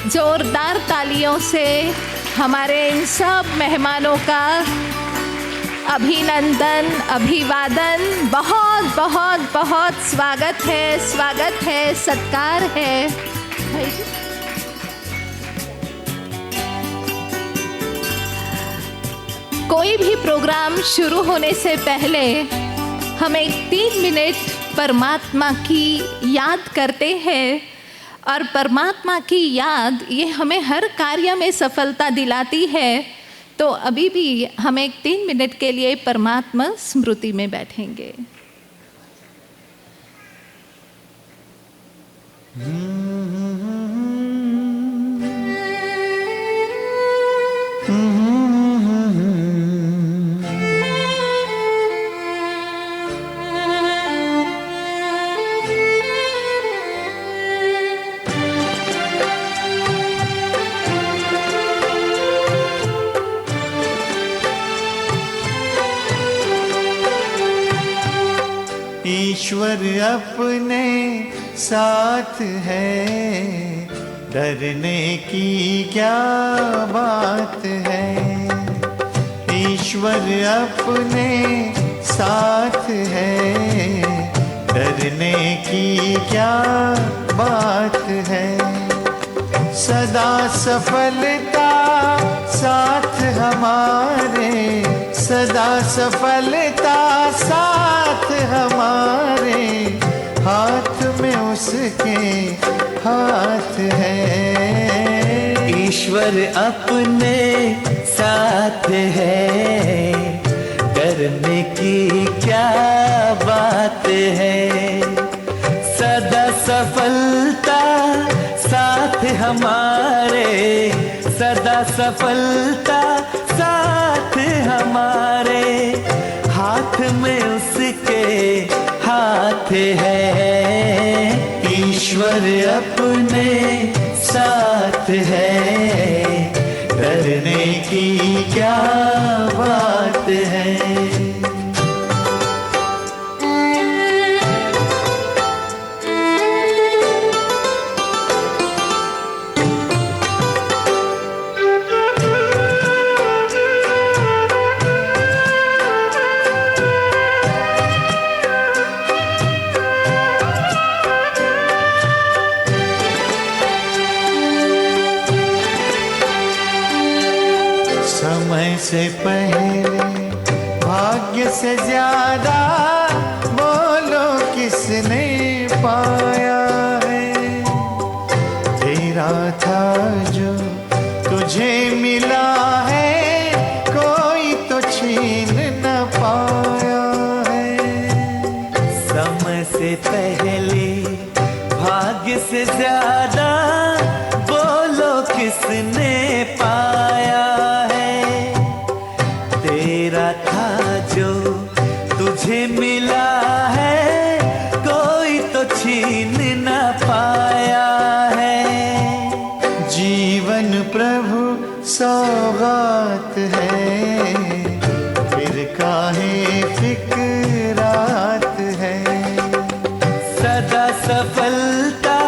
जोरदार तालियों से हमारे इन सब मेहमानों का अभिनंदन, अभिवादन, बहुत बहुत बहुत स्वागत है, सत्कार है। कोई भी प्रोग्राम शुरू होने से पहले हम एक 3 मिनट परमात्मा की याद करते हैं, और परमात्मा की याद ये हमें हर कार्य में सफलता दिलाती है। तो अभी भी हम एक 3 मिनट के लिए परमात्मा स्मृति में बैठेंगे। ईश्वर अपने साथ है, डरने की क्या बात है। ईश्वर अपने साथ है, डरने की क्या बात है। सदा सफलता साथ हमारे, सदा सफलता साथ हमारे, हाथ में उसके हाथ है। ईश्वर अपने साथ है, डरने की क्या बात है। सदा सफलता साथ हमारे, सदा सफलता साथ हमारे, हाथ में उसके हाथ है। ईश्वर अपने साथ है, डरने की क्या बात है। समय से पहले भाग्य से ज्यादा बोलो किसने पाया है। तेरा था जो तुझे मिला है, कोई तो छीन न पाया है। समय से पहले भाग्य से ज्यादा बोलो किसने पाया है। तेरा था जो तुझे मिला है, कोई तो छीन न पाया है। जीवन प्रभु सौगात है, फिर काहे फिक्रात है। सदा सफलता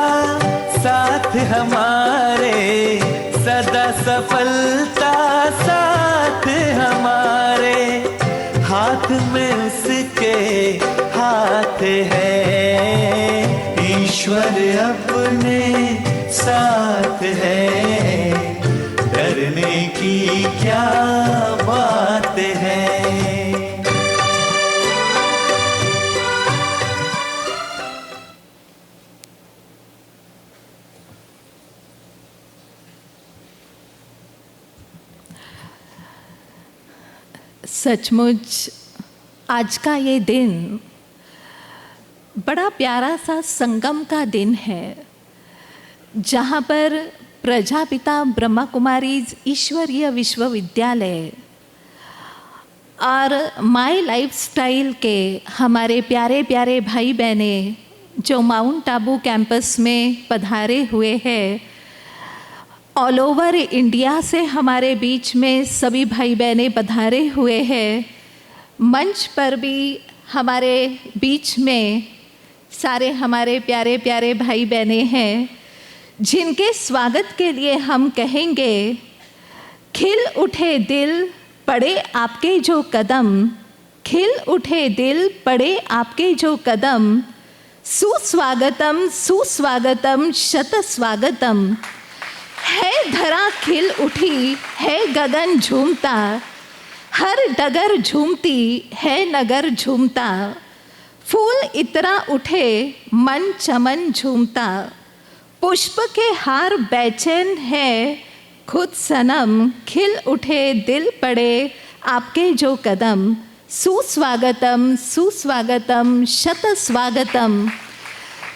साथ हमारे, सदा सफलता साथ हमारे, हाथ में उसके हाथ है। ईश्वर अपने साथ है, डरने की क्या बात है। सचमुच आज का ये दिन बड़ा प्यारा सा संगम का दिन है, जहाँ पर प्रजापिता ब्रह्मा कुमारीज ईश्वरीय विश्वविद्यालय और माय लाइफस्टाइल के हमारे प्यारे प्यारे भाई बहने जो माउंट आबू कैंपस में पधारे हुए हैं, ऑल ओवर इंडिया से हमारे बीच में सभी भाई बहने पधारे हुए हैं। मंच पर भी हमारे बीच में सारे हमारे प्यारे प्यारे भाई बहने हैं। जिनके स्वागत के लिए हम कहेंगे, खिल उठे दिल पड़े आपके जो कदम, खिल उठे दिल पड़े आपके जो कदम, सुस्वागतम सुस्वागतम शत स्वागतम। है धरा खिल उठी है गगन झूमता, हर डगर झूमती है नगर झूमता, फूल इतरा उठे मन चमन झूमता, पुष्प के हार बेचैन है खुद सनम, खिल उठे दिल पड़े आपके जो कदम, सुस्वागतम सुस्वागतम शत स्वागतम।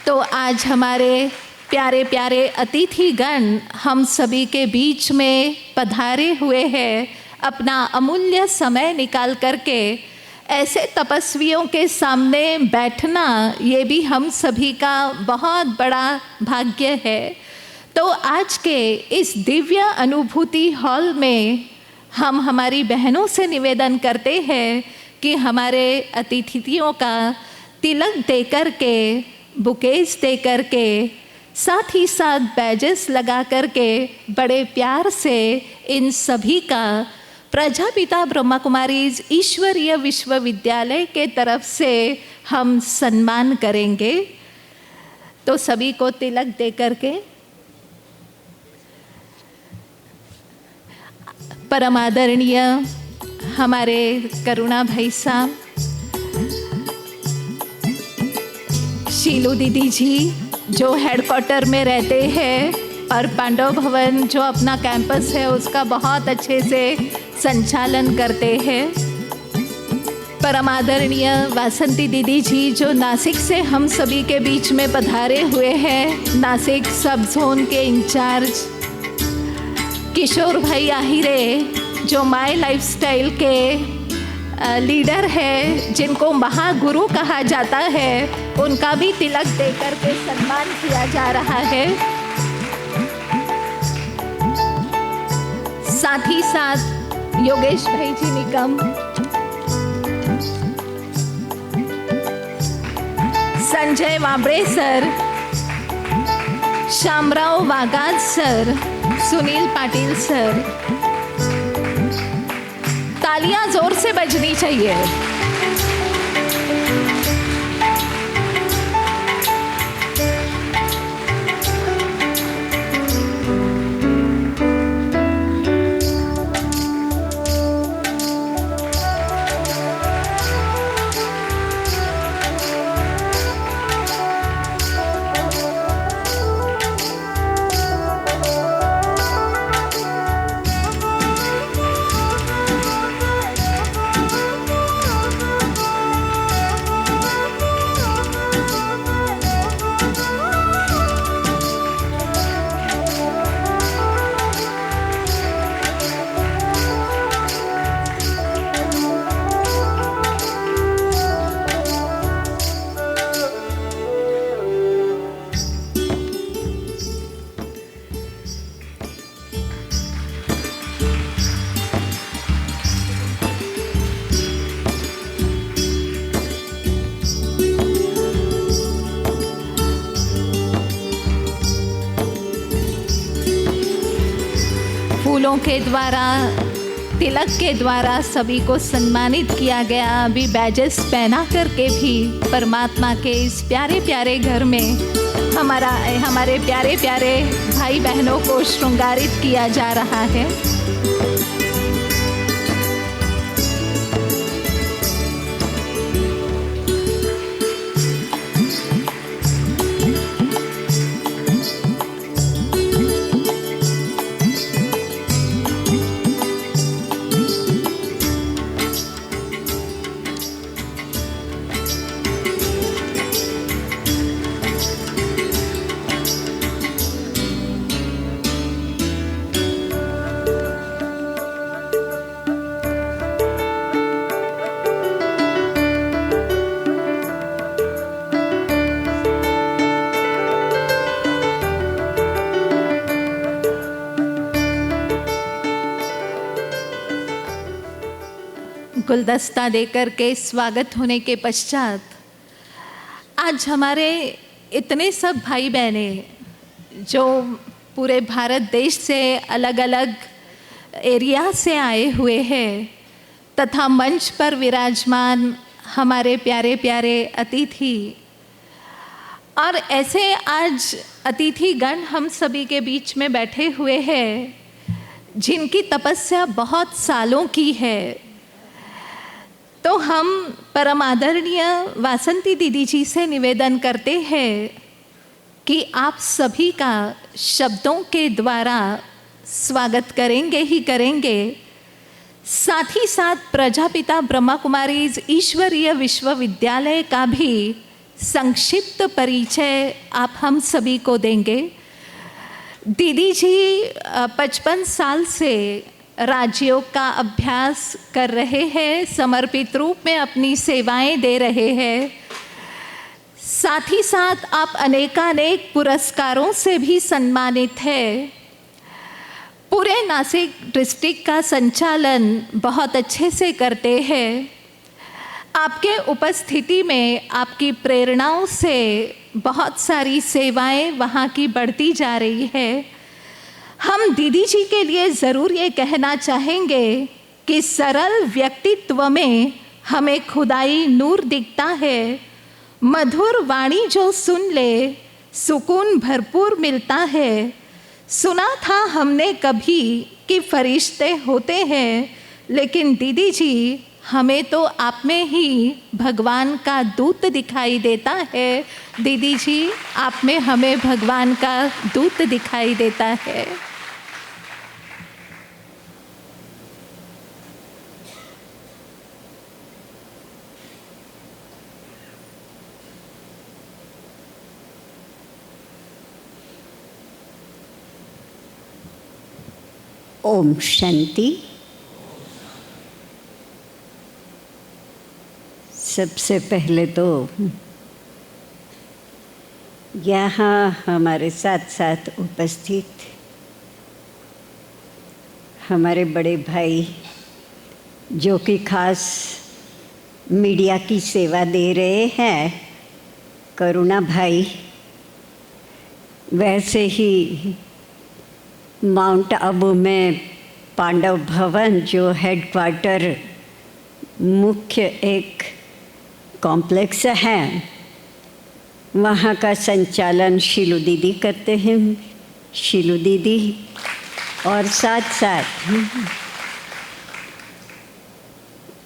तो आज हमारे प्यारे प्यारे अतिथिगण हम सभी के बीच में पधारे हुए हैं, अपना अमूल्य समय निकाल करके ऐसे तपस्वियों के सामने बैठना, ये भी हम सभी का बहुत बड़ा भाग्य है। तो आज के इस दिव्य अनुभूति हॉल में हम हमारी बहनों से निवेदन करते हैं कि हमारे अतिथियों का तिलक दे कर के, बुकेज दे कर के, साथ ही साथ बैजेस लगा कर के बड़े प्यार से इन सभी का प्रजापिता ब्रह्मा कुमारीज ईश्वरीय विश्वविद्यालय के तरफ से हम सम्मान करेंगे। तो सभी को तिलक दे करके परम आदरणीय हमारे करुणा भाई साहब, शीलू दीदी जी जो हेडक्वार्टर में रहते हैं और पांडव भवन जो अपना कैंपस है उसका बहुत अच्छे से संचालन करते हैं, परम आदरणीय वासंती दीदी जी जो नासिक से हम सभी के बीच में पधारे हुए हैं, नासिक सब जोन के इंचार्ज, किशोर भाई आहिरे जो माय लाइफस्टाइल के लीडर है, जिनको महागुरु कहा जाता है, उनका भी तिलक देकर के सम्मान किया जा रहा है। साथ ही साथ योगेश भाई ji Nikam, Sanjay Wabade sir, Shamrao Wagaj sir, Sunil Patil sir, तालियां जोर से बजनी चाहिए। फूलों के द्वारा, तिलक के द्वारा सभी को सम्मानित किया गया। अभी बैजेस पहना करके भी परमात्मा के इस प्यारे प्यारे घर में हमारे प्यारे प्यारे भाई बहनों को श्रृंगारित किया जा रहा है। गुलदस्ता देकर के स्वागत होने के पश्चात आज हमारे इतने सब भाई बहने जो पूरे भारत देश से अलग अलग एरिया से आए हुए हैं, तथा मंच पर विराजमान हमारे प्यारे प्यारे अतिथि, और ऐसे आज अतिथिगण हम सभी के बीच में बैठे हुए हैं जिनकी तपस्या बहुत सालों की है। तो हम परम आदरणीय वासंती दीदी जी से निवेदन करते हैं कि आप सभी का शब्दों के द्वारा स्वागत करेंगे ही करेंगे। साथ ही साथ प्रजापिता ब्रह्मा कुमारीज ईश्वरीय विश्वविद्यालय का भी संक्षिप्त परिचय आप हम सभी को देंगे। दीदी जी 55 साल से राजयोग का अभ्यास कर रहे हैं, समर्पित रूप में अपनी सेवाएं दे रहे हैं। साथ ही साथ आप अनेकानेक पुरस्कारों से भी सम्मानित हैं। पूरे नासिक डिस्ट्रिक्ट का संचालन बहुत अच्छे से करते हैं। आपके उपस्थिति में आपकी प्रेरणाओं से बहुत सारी सेवाएं वहाँ की बढ़ती जा रही है। हम दीदी जी के लिए ज़रूर ये कहना चाहेंगे कि सरल व्यक्तित्व में हमें खुदाई नूर दिखता है। मधुर वाणी जो सुन ले सुकून भरपूर मिलता है। सुना था हमने कभी कि फरिश्ते होते हैं, लेकिन दीदी जी हमें तो आप में ही भगवान का दूत दिखाई देता है। दीदी जी आप में हमें भगवान का दूत दिखाई देता है। ओम शांति। सबसे पहले तो यहाँ हमारे साथ साथ उपस्थित हमारे बड़े भाई जो कि खास मीडिया की सेवा दे रहे हैं, करुणा भाई, वैसे ही माउंट आबू में पांडव भवन जो हेडक्वार्टर मुख्य एक कॉम्प्लेक्स है, वहाँ का संचालन शीलू दीदी करते हैं। शीलू दीदी और साथ साथ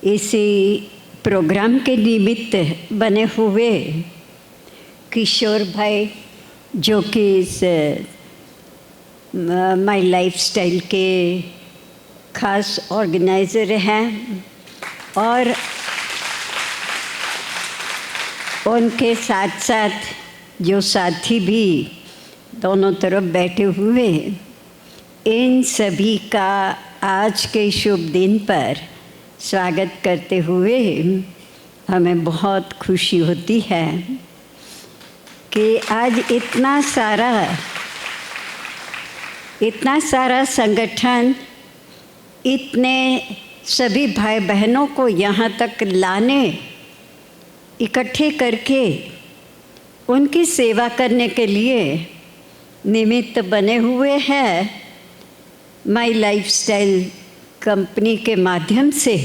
इसी प्रोग्राम के निमित्त बने हुए किशोर भाई जो कि इस माई लाइफस्टाइल के खास ऑर्गेनाइज़र हैं, और उनके साथ साथ जो साथी भी दोनों तरफ बैठे हुए, इन सभी का आज के शुभ दिन पर स्वागत करते हुए हमें बहुत खुशी होती है कि आज इतना सारा संगठन इतने सभी भाई बहनों को यहाँ तक लाने, इकट्ठे करके उनकी सेवा करने के लिए निमित्त बने हुए हैं माई लाइफस्टाइल कंपनी के माध्यम से।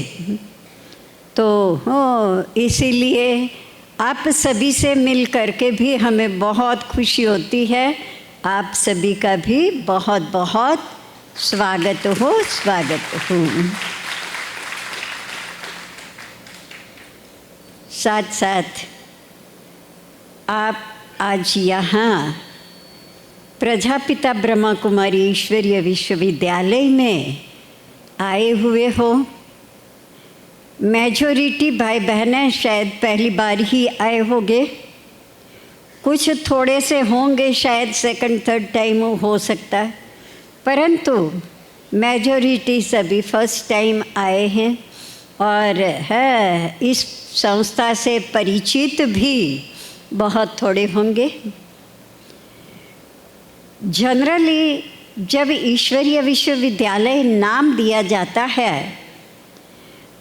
तो इसीलिए आप सभी से मिल करके भी हमें बहुत खुशी होती है। आप सभी का भी बहुत बहुत स्वागत हो। साथ साथ आप आज यहाँ प्रजापिता ब्रह्मा कुमारी ईश्वरीय विश्वविद्यालय में आए हुए हो। मेजॉरिटी भाई बहनें शायद पहली बार ही आए होंगे, कुछ थोड़े से होंगे शायद सेकंड थर्ड टाइम हो सकता है, परंतु मेजॉरिटी सभी फर्स्ट टाइम आए हैं और है इस संस्था से परिचित भी बहुत थोड़े होंगे। जनरली जब ईश्वरीय विश्वविद्यालय नाम दिया जाता है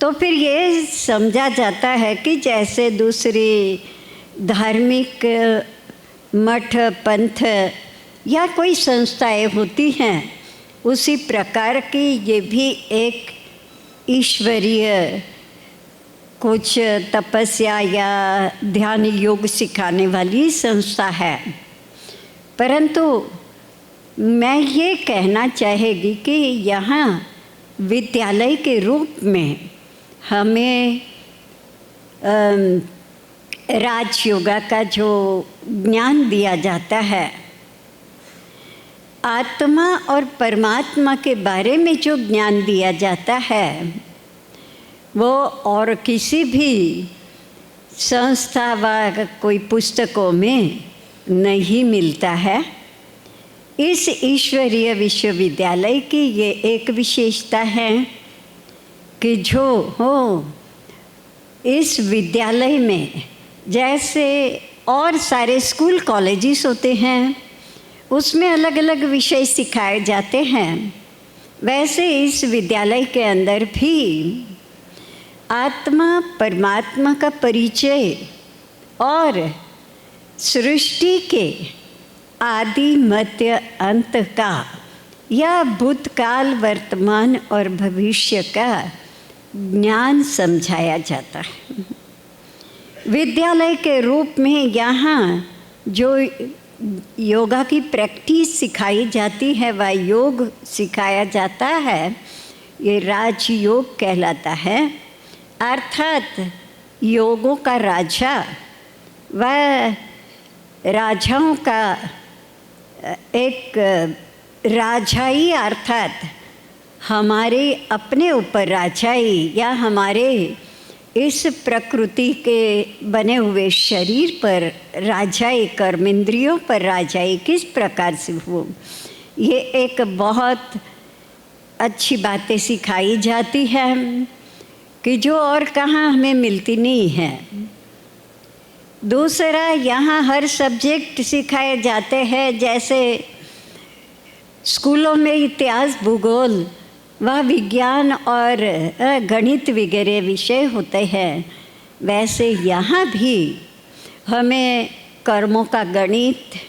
तो फिर ये समझा जाता है कि जैसे दूसरी धार्मिक मठ पंथ या कोई संस्थाएं होती हैं, उसी प्रकार की ये भी एक ईश्वरीय कुछ तपस्या या ध्यान योग सिखाने वाली संस्था है। परंतु मैं ये कहना चाहेगी कि यहाँ विद्यालय के रूप में हमें राजयोगा का जो ज्ञान दिया जाता है, आत्मा और परमात्मा के बारे में जो ज्ञान दिया जाता है, वो और किसी भी संस्था व कोई पुस्तकों में नहीं मिलता है। इस ईश्वरीय विश्वविद्यालय की ये एक विशेषता है कि जो हो इस विद्यालय में जैसे और सारे स्कूल कॉलेजेस होते हैं, उसमें अलग अलग विषय सिखाए जाते हैं, वैसे इस विद्यालय के अंदर भी आत्मा परमात्मा का परिचय और सृष्टि के आदि मध्य अंत का या भूतकाल वर्तमान और भविष्य का ज्ञान समझाया जाता है। विद्यालय के रूप में यहाँ जो योगा की प्रैक्टिस सिखाई जाती है व योग सिखाया जाता है, ये राजयोग कहलाता है। अर्थात योगों का राजा व राजाओं का एक राजाई, अर्थात हमारे अपने ऊपर राजाई या हमारे इस प्रकृति के बने हुए शरीर पर राजाई, कर्मेंद्रियों पर राजाई किस प्रकार से हो, ये एक बहुत अच्छी बातें सिखाई जाती है कि जो और कहाँ हमें मिलती नहीं है। दूसरा, यहाँ हर सब्जेक्ट सिखाए जाते हैं, जैसे स्कूलों में इतिहास, भूगोल व विज्ञान और गणित वगैरह विषय होते हैं, वैसे यहाँ भी हमें कर्मों का गणित,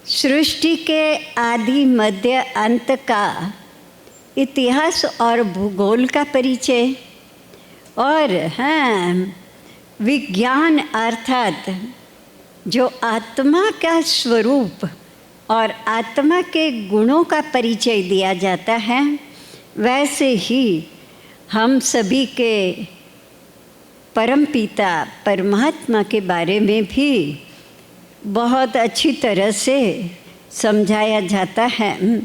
सृष्टि के आदि मध्य अंत का इतिहास और भूगोल का परिचय और विज्ञान, अर्थात जो आत्मा का स्वरूप और आत्मा के गुणों का परिचय दिया जाता है, वैसे ही हम सभी के परमपिता परमात्मा के बारे में भी बहुत अच्छी तरह से समझाया जाता है,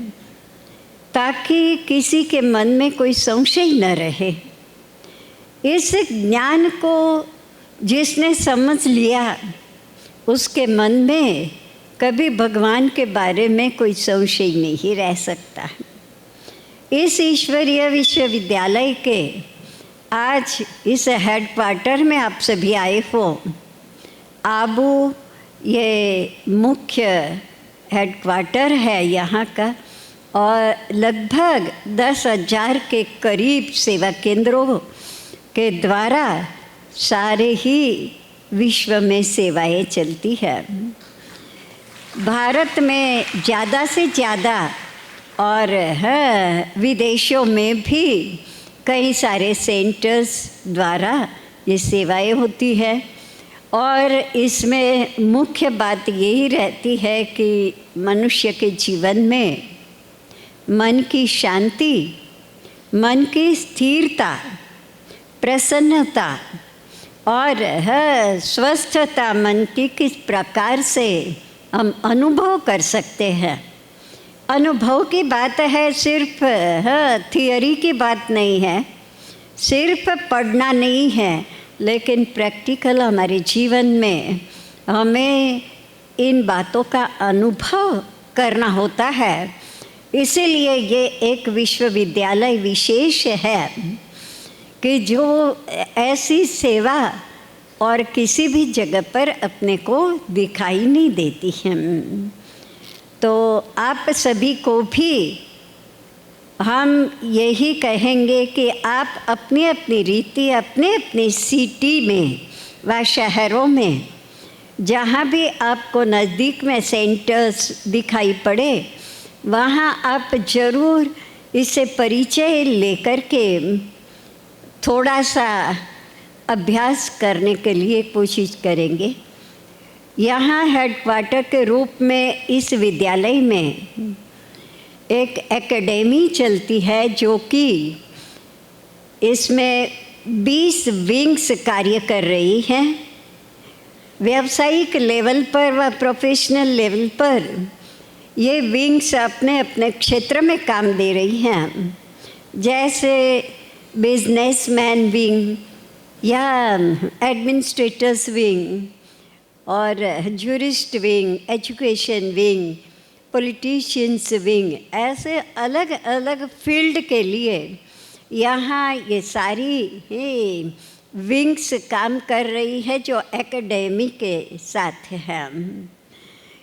ताकि किसी के मन में कोई संशय न रहे। इस ज्ञान को जिसने समझ लिया, उसके मन में कभी भगवान के बारे में कोई संशय नहीं रह सकता। इस ईश्वरीय विश्वविद्यालय के आज इस हेडक्वार्टर में आप सभी आए हो। आबू ये मुख्य हेडक्वार्टर है यहाँ का, और लगभग 10,000 के करीब सेवा केंद्रों के द्वारा सारे ही विश्व में सेवाएं चलती है। भारत में ज़्यादा से ज़्यादा और विदेशों में भी कई सारे सेंटर्स द्वारा ये सेवाएं होती है, और इसमें मुख्य बात यही रहती है कि मनुष्य के जीवन में मन की शांति, मन की स्थिरता, प्रसन्नता और स्वस्थता मन की किस प्रकार से हम अनुभव कर सकते हैं। अनुभव की बात है, सिर्फ थियरी की बात नहीं है, सिर्फ पढ़ना नहीं है, लेकिन प्रैक्टिकल हमारे जीवन में हमें इन बातों का अनुभव करना होता है। इसीलिए ये एक विश्वविद्यालय विशेष है कि जो ऐसी सेवा और किसी भी जगह पर अपने को दिखाई नहीं देती है। तो आप सभी को भी हम यही कहेंगे कि आप अपनी अपनी रीति, अपने अपने सिटी में व शहरों में जहाँ भी आपको नज़दीक में सेंटर्स दिखाई पड़े वहाँ आप ज़रूर इससे परिचय लेकर के थोड़ा सा अभ्यास करने के लिए कोशिश करेंगे। यहाँ हेडक्वार्टर के रूप में इस विद्यालय में एक एकेडमी चलती है जो कि इसमें 20 विंग्स कार्य कर रही हैं। व्यावसायिक लेवल पर व प्रोफेशनल लेवल पर ये विंग्स अपने अपने क्षेत्र में काम दे रही हैं, जैसे बिजनेसमैन विंग या एडमिनिस्ट्रेटर्स विंग और jurist wing, education wing, politicians wing, ऐसे अलग अलग फील्ड के लिए यहाँ ये सारी विंग्स काम कर रही है जो एकेडमी के साथ है।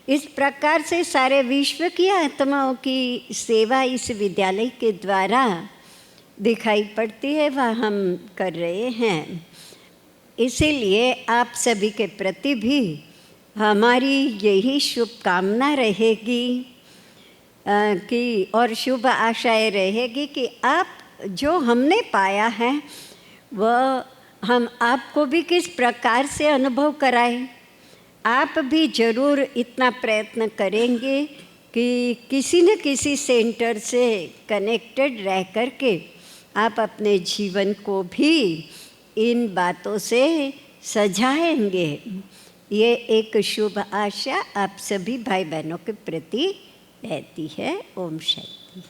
इस प्रकार से सारे विश्व की आत्माओं की सेवा इस विद्यालय के द्वारा दिखाई पड़ती है, वह हम कर रहे हैं। इसीलिए आप सभी के प्रति भी हमारी यही शुभकामना रहेगी कि और शुभ आशाएं रहेगी कि आप जो हमने पाया है वह हम आपको भी किस प्रकार से अनुभव कराएं। आप भी ज़रूर इतना प्रयत्न करेंगे कि किसी न किसी सेंटर से कनेक्टेड रह कर के आप अपने जीवन को भी इन बातों से सजाएंगे। ये एक शुभ आशा आप सभी भाई बहनों के प्रति रहती है। ओम शांति।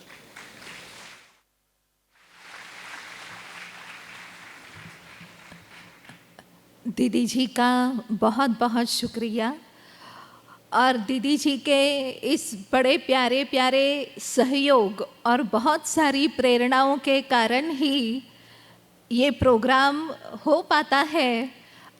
दीदी जी का बहुत बहुत शुक्रिया, और दीदी जी के इस बड़े प्यारे प्यारे सहयोग और बहुत सारी प्रेरणाओं के कारण ही ये प्रोग्राम हो पाता है।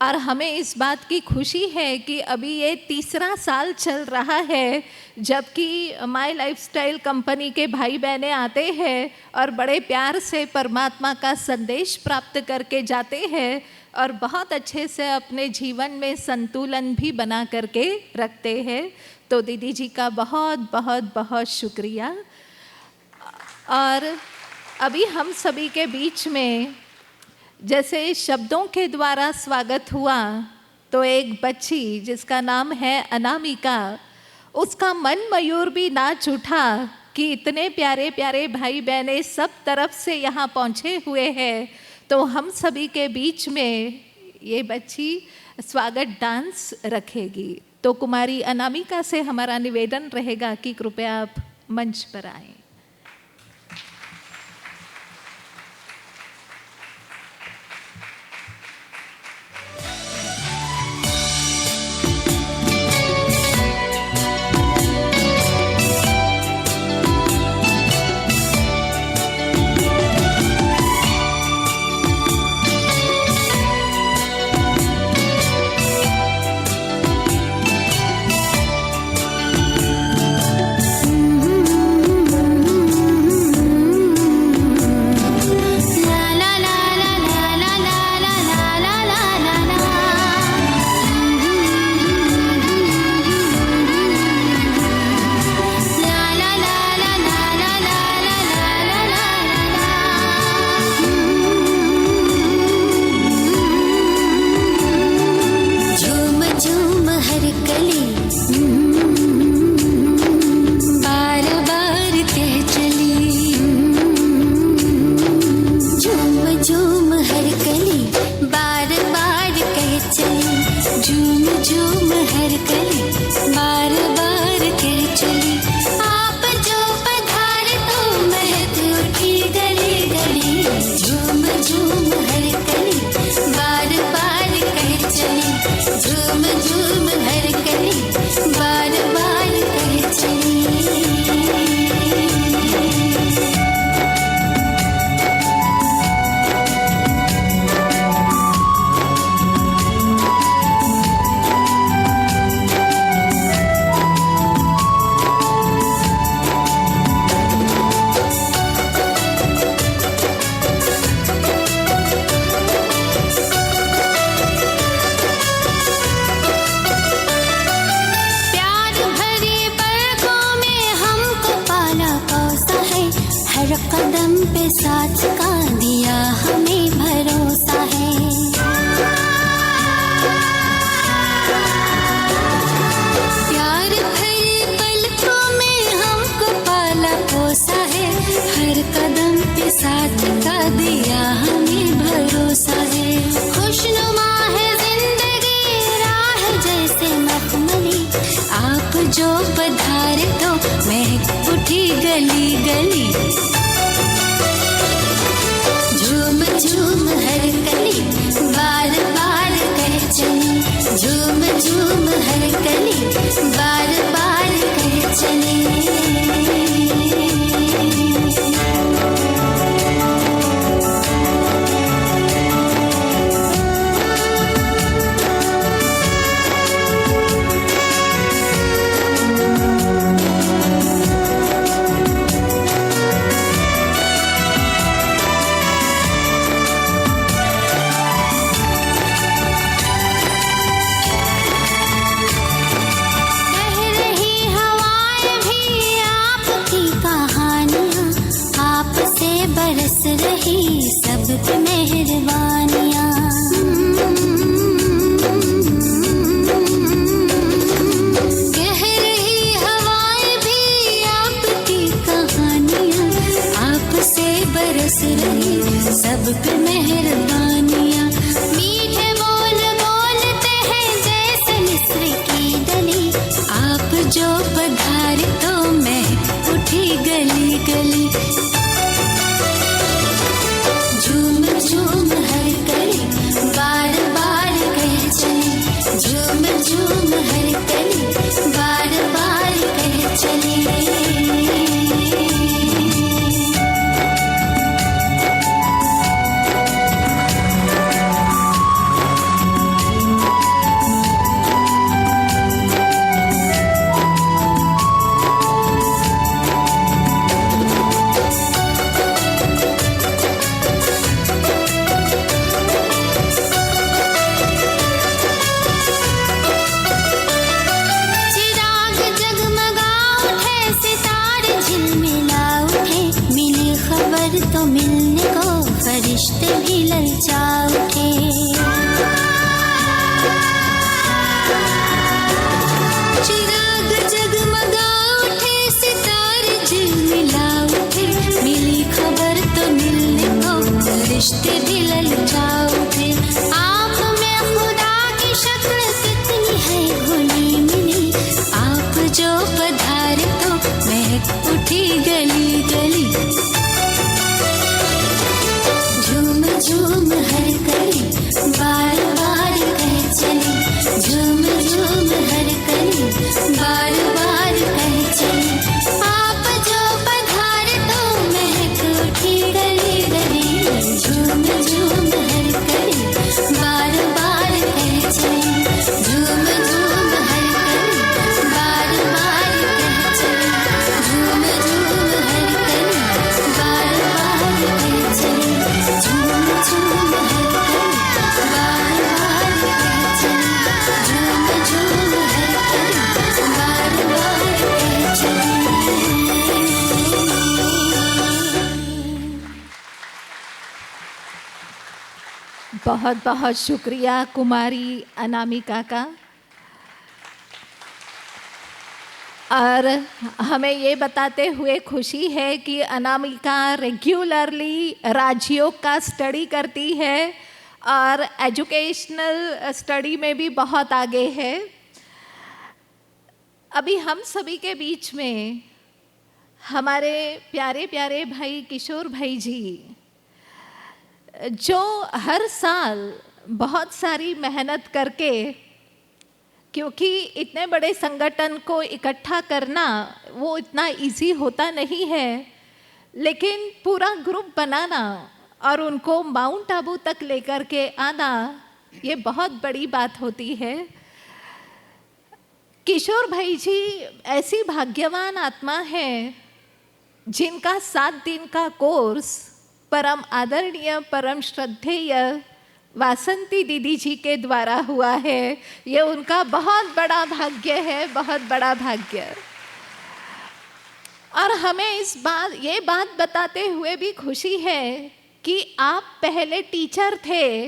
और हमें इस बात की खुशी है कि अभी ये तीसरा साल चल रहा है जबकि माय लाइफस्टाइल कंपनी के भाई बहनें आते हैं और बड़े प्यार से परमात्मा का संदेश प्राप्त करके जाते हैं और बहुत अच्छे से अपने जीवन में संतुलन भी बना करके रखते हैं। तो दीदी जी का बहुत बहुत बहुत शुक्रिया। और अभी हम सभी के बीच में जैसे शब्दों के द्वारा स्वागत हुआ, तो एक बच्ची जिसका नाम है अनामिका, उसका मन मयूर भी नाच उठा कि इतने प्यारे प्यारे भाई बहनें सब तरफ से यहाँ पहुँचे हुए हैं, तो हम सभी के बीच में ये बच्ची स्वागत डांस रखेगी। तो कुमारी अनामिका से हमारा निवेदन रहेगा कि कृपया आप मंच पर आएं। कदम पे साथ का दिया हमें भरोसा है। प्यार भरी पलकों में हमको पाला पोसा है, हर कदम पे साथ का दिया हमें भरोसा है। खुशनुमा है जिंदगी राह जैसे मखमली, आप जो पधारे तो महक उठी गली गली। झूम झूम हर कली बार बार कह चली, झूम झूम हर कली बार बार कह चली। बरस रही सब पे मेहरबानियाँ, कह रही हवाएं भी आपकी कहानियाँ, आपसे बरस रही सब पे मेहरबानियाँ। मीठे बोल बोलते हैं जैसे मिस्र की डली, आप जो पधारे तो मैं उठी गली गली। झूम झूम हर कली बार बार कह चली, झूम झूम हर कली बार बार कह चली। तो मिलने को फरिश्ते भी ललचा उठे। चिराग जगमगा उठे, सितारे झिलमिला उठे, मिली खबर तो मिलने को फरिश्ते भी ललचा उठे। आप में खुदा की शक्ल कितनी है घुली मिली, आप जो पधारे तो महक उठी गली गली। झूम झूम हर कली बार बार कह चली, झूम झूम हर कली बार बार कह चली। आप जो पधारे तो महक उठी गली गली, झूम झूम हर कली बार बार कह चली, झूम झूम हर कली बार बार कह चली, झूम झूम हर कली बार बार कह चली, झूम झूम हर कली बार बार कह चली, झूम झूम हर कली बार बार कह चली। बहुत बहुत शुक्रिया कुमारी अनामिका का। और हमें ये बताते हुए खुशी है कि अनामिका रेगुलरली राजयोग का स्टडी करती है और एजुकेशनल स्टडी में भी बहुत आगे है। अभी हम सभी के बीच में हमारे प्यारे प्यारे भाई किशोर भाई जी, जो हर साल बहुत सारी मेहनत करके, क्योंकि इतने बड़े संगठन को इकट्ठा करना वो इतना इजी होता नहीं है, लेकिन पूरा ग्रुप बनाना और उनको माउंट आबू तक लेकर के आना ये बहुत बड़ी बात होती है। किशोर भाई जी ऐसी भाग्यवान आत्मा है जिनका 7 दिन का कोर्स परम आदरणीय परम श्रद्धेय वासंती दीदी जी के द्वारा हुआ है। ये उनका बहुत बड़ा भाग्य है, बहुत बड़ा भाग्य। और हमें ये बात बताते हुए भी खुशी है कि आप पहले टीचर थे,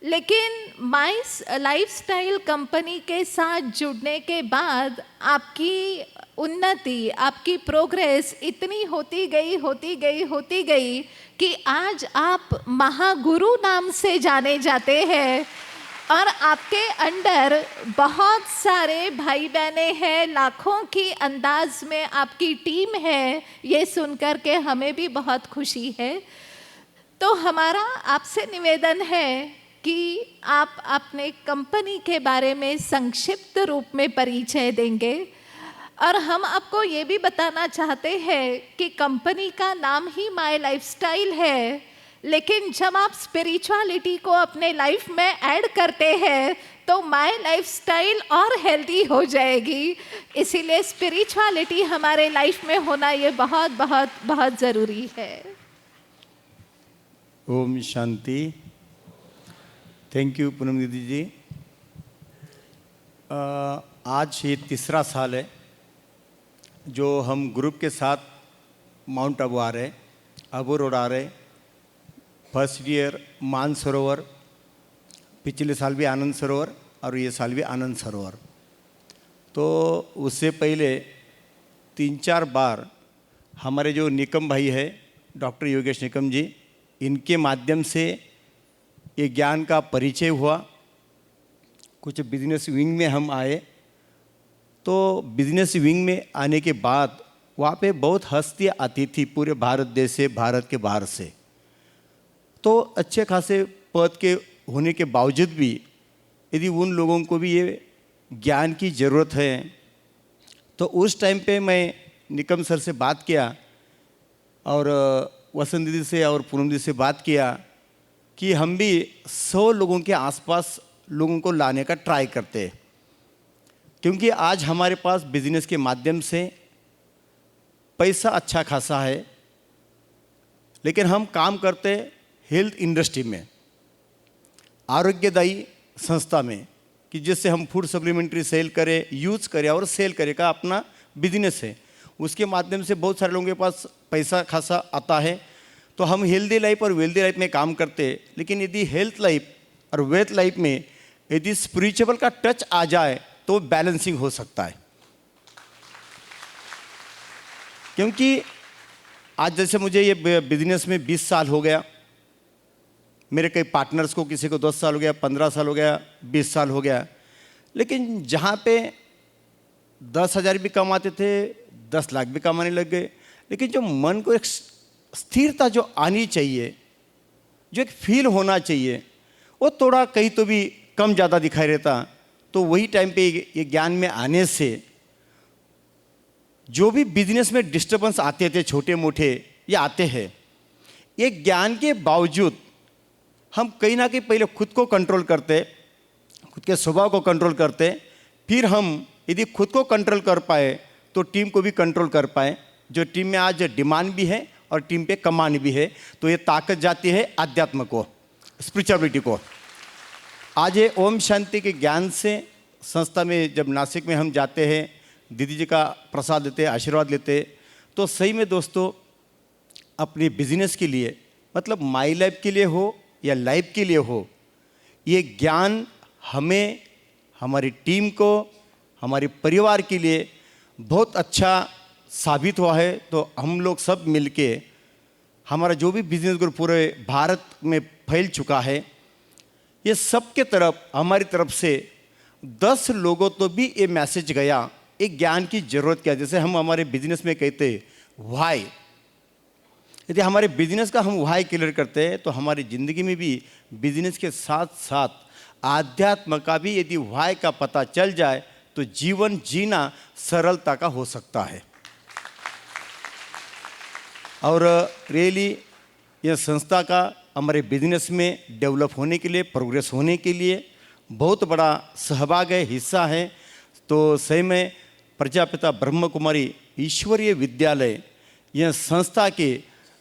लेकिन माई लाइफस्टाइल कंपनी के साथ जुड़ने के बाद आपकी उन्नति, आपकी प्रोग्रेस इतनी होती गई कि आज आप महागुरु नाम से जाने जाते हैं और आपके अंडर बहुत सारे भाई बहने हैं, लाखों की अंदाज में आपकी टीम है। ये सुनकर के हमें भी बहुत खुशी है। तो हमारा आपसे निवेदन है कि आप अपने कंपनी के बारे में संक्षिप्त रूप में परिचय देंगे, और हम आपको ये भी बताना चाहते हैं कि कंपनी का नाम ही माय लाइफस्टाइल है, लेकिन जब आप स्पिरिचुअलिटी को अपने लाइफ में ऐड करते हैं तो माय लाइफस्टाइल और हेल्दी हो जाएगी। इसीलिए स्पिरिचुअलिटी हमारे लाइफ में होना ये बहुत बहुत बहुत ज़रूरी है। ओम शांति। थैंक यू पूनम दीदी जी। आज ये तीसरा साल है जो हम ग्रुप के साथ माउंट आबू आ रहे, आबू रोड आ रहे। फर्स्ट ईयर मानसरोवर, पिछले साल भी आनंद सरोवर और ये साल भी आनंद सरोवर। तो उससे पहले 3-4 बार हमारे जो निकम भाई है, डॉक्टर योगेश निकम जी, इनके माध्यम से ये ज्ञान का परिचय हुआ। कुछ बिजनेस विंग में हम आए, तो बिजनेस विंग में आने के बाद वहाँ पे बहुत हस्तियाँ आती थी पूरे भारत देश से, भारत के बाहर से। तो अच्छे खासे पद के होने के बावजूद भी यदि उन लोगों को भी ये ज्ञान की ज़रूरत है, तो उस टाइम पे मैं निकम सर से बात किया और वसंत दीदी से और पूनम दीदी से बात किया कि हम भी 100 लोगों के आसपास लोगों को लाने का ट्राई करते हैं, क्योंकि आज हमारे पास बिजनेस के माध्यम से पैसा अच्छा खासा है, लेकिन हम काम करते हेल्थ इंडस्ट्री में, आरोग्यदायी संस्था में, कि जिससे हम फूड सप्लीमेंट्री सेल करें, यूज़ करें और सेल करें का अपना बिजनेस है। उसके माध्यम से बहुत सारे लोगों के पास पैसा खासा आता है। तो हम हेल्दी लाइफ और वेल्दी लाइफ में काम करते हैं, लेकिन यदि हेल्थ लाइफ और वेल्थ लाइफ में यदि स्पिरिचुअल का टच आ जाए तो बैलेंसिंग हो सकता है। क्योंकि आज जैसे मुझे ये बिजनेस में 20 साल हो गया, मेरे कई पार्टनर्स को किसी को 10 साल हो गया, 15 साल हो गया, 20 साल हो गया, लेकिन जहाँ पे 10,000 भी कमाते थे, 10 लाख भी कमाने लग गए। लेकिन जो मन को एक स्थिरता जो आनी चाहिए, जो एक फील होना चाहिए, वो थोड़ा कहीं तो भी कम ज़्यादा दिखाई देता। तो वही टाइम पे ये ज्ञान में आने से जो भी बिजनेस में डिस्टर्बेंस आते थे, छोटे मोटे, ये आते हैं। ये ज्ञान के बावजूद हम कहीं ना कहीं पहले खुद को कंट्रोल करते, खुद के स्वभाव को कंट्रोल करते, फिर हम यदि खुद को कंट्रोल कर पाए तो टीम को भी कंट्रोल कर पाए। जो टीम में आज डिमांड भी है और टीम पे कमान भी है, तो ये ताकत जाती है अध्यात्म को, स्पिरिचुअलिटी को। आज ये ओम शांति के ज्ञान से संस्था में जब नासिक में हम जाते हैं, दीदी जी का प्रसाद लेते, आशीर्वाद लेते, तो सही में दोस्तों अपने बिजनेस के लिए, मतलब माई लाइफ के लिए हो या लाइफ के लिए हो, ये ज्ञान हमें, हमारी टीम को, हमारे परिवार के लिए बहुत अच्छा साबित हुआ है। तो हम लोग सब मिलके, हमारा जो भी बिजनेस ग्रुप पूरे भारत में फैल चुका है, ये सब के तरफ हमारी तरफ से 10 लोगों तो भी ये मैसेज गया, एक ज्ञान की ज़रूरत क्या। जैसे हम हमारे बिजनेस में कहते व्हाई, यदि हमारे बिजनेस का हम व्हाई क्लियर करते हैं तो हमारी ज़िंदगी में भी बिजनेस के साथ साथ आध्यात्म का भी यदि व्हाई का पता चल जाए तो जीवन जीना सरलता का हो सकता है। और रियली यह संस्था का हमारे बिजनेस में डेवलप होने के लिए, प्रोग्रेस होने के लिए बहुत बड़ा सहभाग है, हिस्सा है। तो सही में प्रजापिता ब्रह्म कुमारी ईश्वरीय विद्यालय, यह संस्था के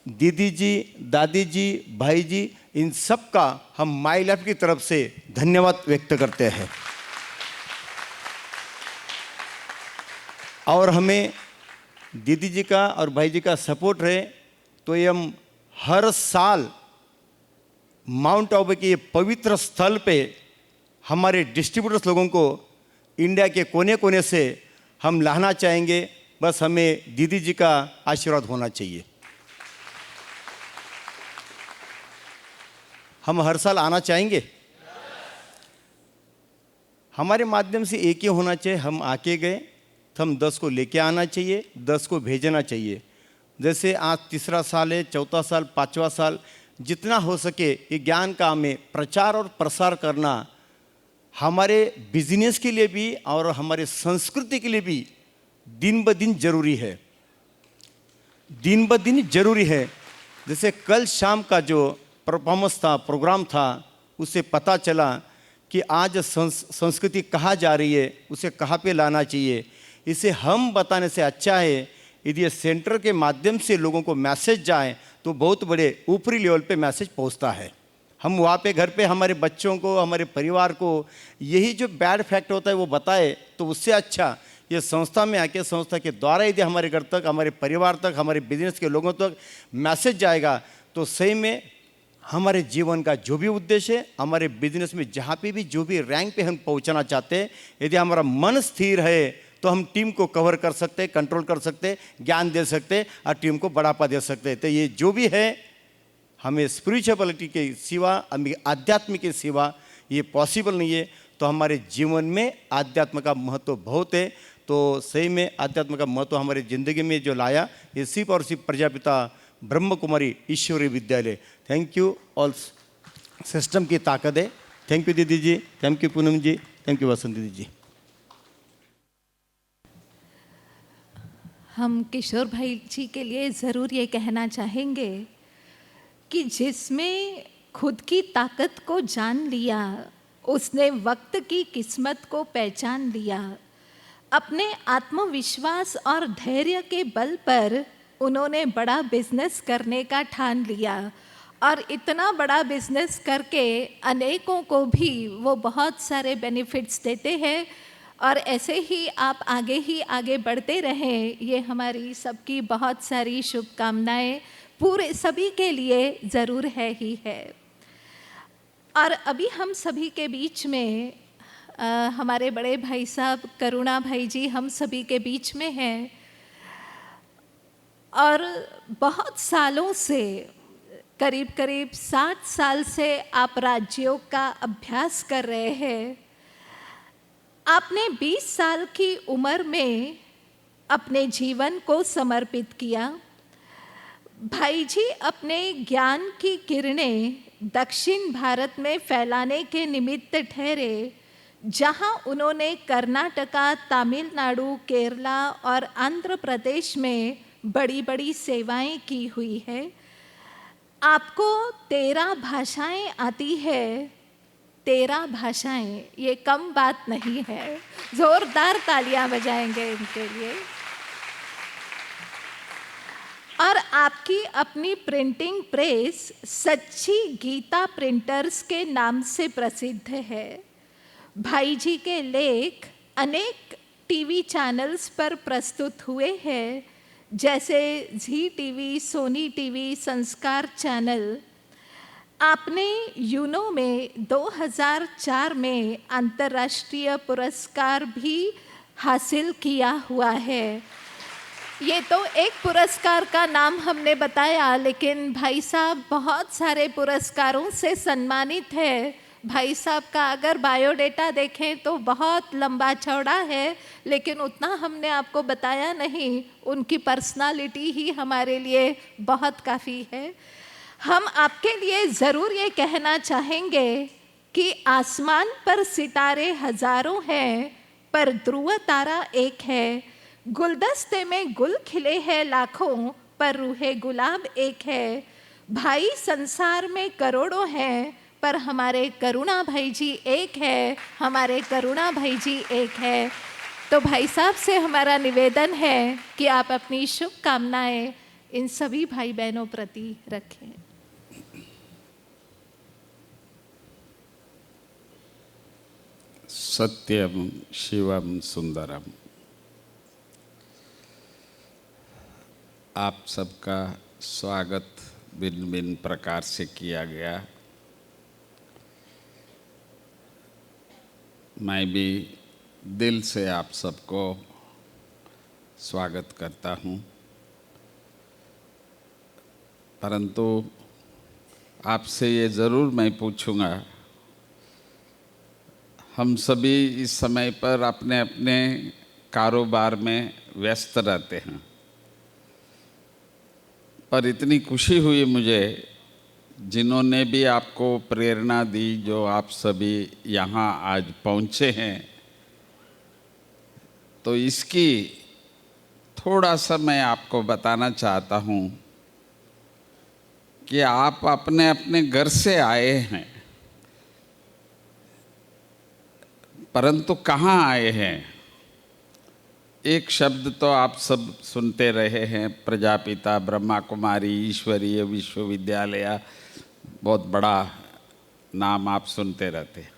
दीदी जी, दादी जी, भाई जी, इन सब का हम माई लाइफ की तरफ से धन्यवाद व्यक्त करते हैं। और हमें दीदी जी का और भाई जी का सपोर्ट रहे तो ये हम हर साल माउंट आबू के ये पवित्र स्थल पे हमारे डिस्ट्रीब्यूटर्स लोगों को इंडिया के कोने कोने से हम लाना चाहेंगे। बस हमें दीदी जी का आशीर्वाद होना चाहिए। हम हर साल आना चाहेंगे। हमारे माध्यम से एक ही होना चाहिए, हम आके गए तो हम 10 को लेके आना चाहिए, 10 को भेजना चाहिए। जैसे आज तीसरा साल है, चौथा साल, पांचवा साल, जितना हो सके ये ज्ञान का हमें प्रचार और प्रसार करना हमारे बिजनेस के लिए भी और हमारे संस्कृति के लिए भी दिन ब दिन जरूरी है, दिन ब दिन जरूरी है। जैसे कल शाम का जो परफॉर्मेंस था, प्रोग्राम था, उससे पता चला कि आज संस्कृति कहाँ जा रही है, उसे कहाँ पे लाना चाहिए। इसे हम बताने से अच्छा है यदि ये सेंटर के माध्यम से लोगों को मैसेज जाए तो बहुत बड़े ऊपरी लेवल पे मैसेज पहुंचता है। हम वहाँ पे घर पे हमारे बच्चों को, हमारे परिवार को यही जो बैड फैक्ट होता है वो बताए तो उससे अच्छा ये संस्था में आके संस्था के द्वारा यदि हमारे घर तक, हमारे परिवार तक, हमारे बिजनेस के लोगों तक मैसेज जाएगा तो सही में हमारे जीवन का जो भी उद्देश्य है, हमारे बिजनेस में जहाँ पे भी जो भी रैंक पे हम पहुँचना चाहते हैं, यदि हमारा मन स्थिर है तो हम टीम को कवर कर सकते हैं, कंट्रोल कर सकते हैं, ज्ञान दे सकते हैं और टीम को बढ़ावा दे सकते हैं। तो ये जो भी है हमें स्पिरिचुअलिटी के सिवा, हमें आध्यात्म के सिवा ये पॉसिबल नहीं है। तो हमारे जीवन में आध्यात्म का महत्व बहुत है। तो सही में आध्यात्म का महत्व हमारी ज़िंदगी में जो लाया ये सिर्फ और सिर्फ प्रजापिता ब्रह्म कुमारी ईश्वरीय विद्यालय। थैंक यू ऑल सिस्टम की ताकत है। थैंक यू दीदी जी, thank you Poonam ji, thank you Vasant दीदी जी। हम किशोर भाई जी के लिए ज़रूर ये कहना चाहेंगे कि जिसमें खुद की ताकत को जान लिया, उसने वक्त की किस्मत को पहचान लिया, अपने आत्मविश्वास और धैर्य के बल पर उन्होंने बड़ा बिजनेस करने का ठान लिया और इतना बड़ा बिजनेस करके अनेकों को भी वो बहुत सारे बेनिफिट्स देते हैं। और ऐसे ही आप आगे बढ़ते रहें, ये हमारी सबकी बहुत सारी शुभकामनाएं पूरे सभी के लिए ज़रूर है ही है। और अभी हम सभी के बीच में हमारे बड़े भाई साहब करुणा भाई जी हम सभी के बीच में हैं और बहुत सालों से, करीब 60 साल से आप राजयोग का अभ्यास कर रहे हैं। आपने 20 साल की उम्र में अपने जीवन को समर्पित किया। भाई जी अपने ज्ञान की किरणें दक्षिण भारत में फैलाने के निमित्त ठहरे, जहां उन्होंने कर्नाटका, तमिलनाडु, केरला और आंध्र प्रदेश में बड़ी बड़ी सेवाएं की हुई है। आपको 13 भाषाएं आती है। 13 भाषाएं, ये कम बात नहीं है। जोरदार तालियां बजाएंगे इनके लिए। और आपकी अपनी प्रिंटिंग प्रेस सच्ची गीता प्रिंटर्स के नाम से प्रसिद्ध है। भाई जी के लेख अनेक टीवी चैनल्स पर प्रस्तुत हुए हैं, जैसे जी टीवी, सोनी टीवी, संस्कार चैनल। आपने यूनो में 2004 में अंतर्राष्ट्रीय पुरस्कार भी हासिल किया हुआ है। ये तो एक पुरस्कार का नाम हमने बताया, लेकिन भाई साहब बहुत सारे पुरस्कारों से सम्मानित है। भाई साहब का अगर बायोडेटा देखें तो बहुत लंबा चौड़ा है, लेकिन उतना हमने आपको बताया नहीं। उनकी पर्सनालिटी ही हमारे लिए बहुत काफ़ी है। हम आपके लिए ज़रूर ये कहना चाहेंगे कि आसमान पर सितारे हजारों हैं, पर ध्रुव तारा एक है। गुलदस्ते में गुल खिले हैं लाखों, पर रूहे गुलाब एक है। भाई संसार में करोड़ों हैं, पर हमारे करुणा भाई जी एक है। हमारे करुणा भाई जी एक है। तो भाई साहब से हमारा निवेदन है कि आप अपनी शुभकामनाएं इन सभी भाई बहनों प्रति रखें। सत्यम शिवम सुंदरम। आप सबका स्वागत भिन्न भिन्न प्रकार से किया गया। मैं भी दिल से आप सबको स्वागत करता हूँ, परंतु आपसे ये ज़रूर मैं पूछूंगा, हम सभी इस समय पर अपने अपने कारोबार में व्यस्त रहते हैं, पर इतनी खुशी हुई मुझे जिन्होंने भी आपको प्रेरणा दी, जो आप सभी यहाँ आज पहुँचे हैं, तो इसकी थोड़ा सा मैं आपको बताना चाहता हूँ कि आप अपने अपने घर से आए हैं, परंतु कहाँ आए हैं? एक शब्द तो आप सब सुनते रहे हैं, प्रजापिता, ब्रह्मा कुमारी, ईश्वरीय विश्वविद्यालय, बहुत बड़ा नाम आप सुनते रहते हैं,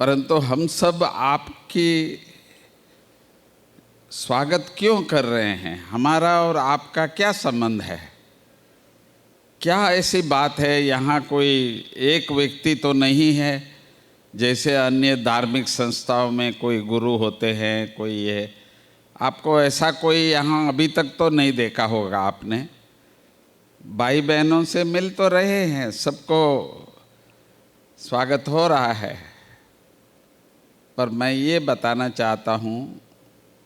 परंतु हम सब आपकी स्वागत क्यों कर रहे हैं? हमारा और आपका क्या संबंध है? क्या ऐसी बात है? यहाँ कोई एक व्यक्ति तो नहीं है जैसे अन्य धार्मिक संस्थाओं में कोई गुरु होते हैं, कोई ये, आपको ऐसा कोई यहाँ अभी तक तो नहीं देखा होगा आपने। भाई बहनों से मिल तो रहे हैं, सबको स्वागत हो रहा है, पर मैं ये बताना चाहता हूँ,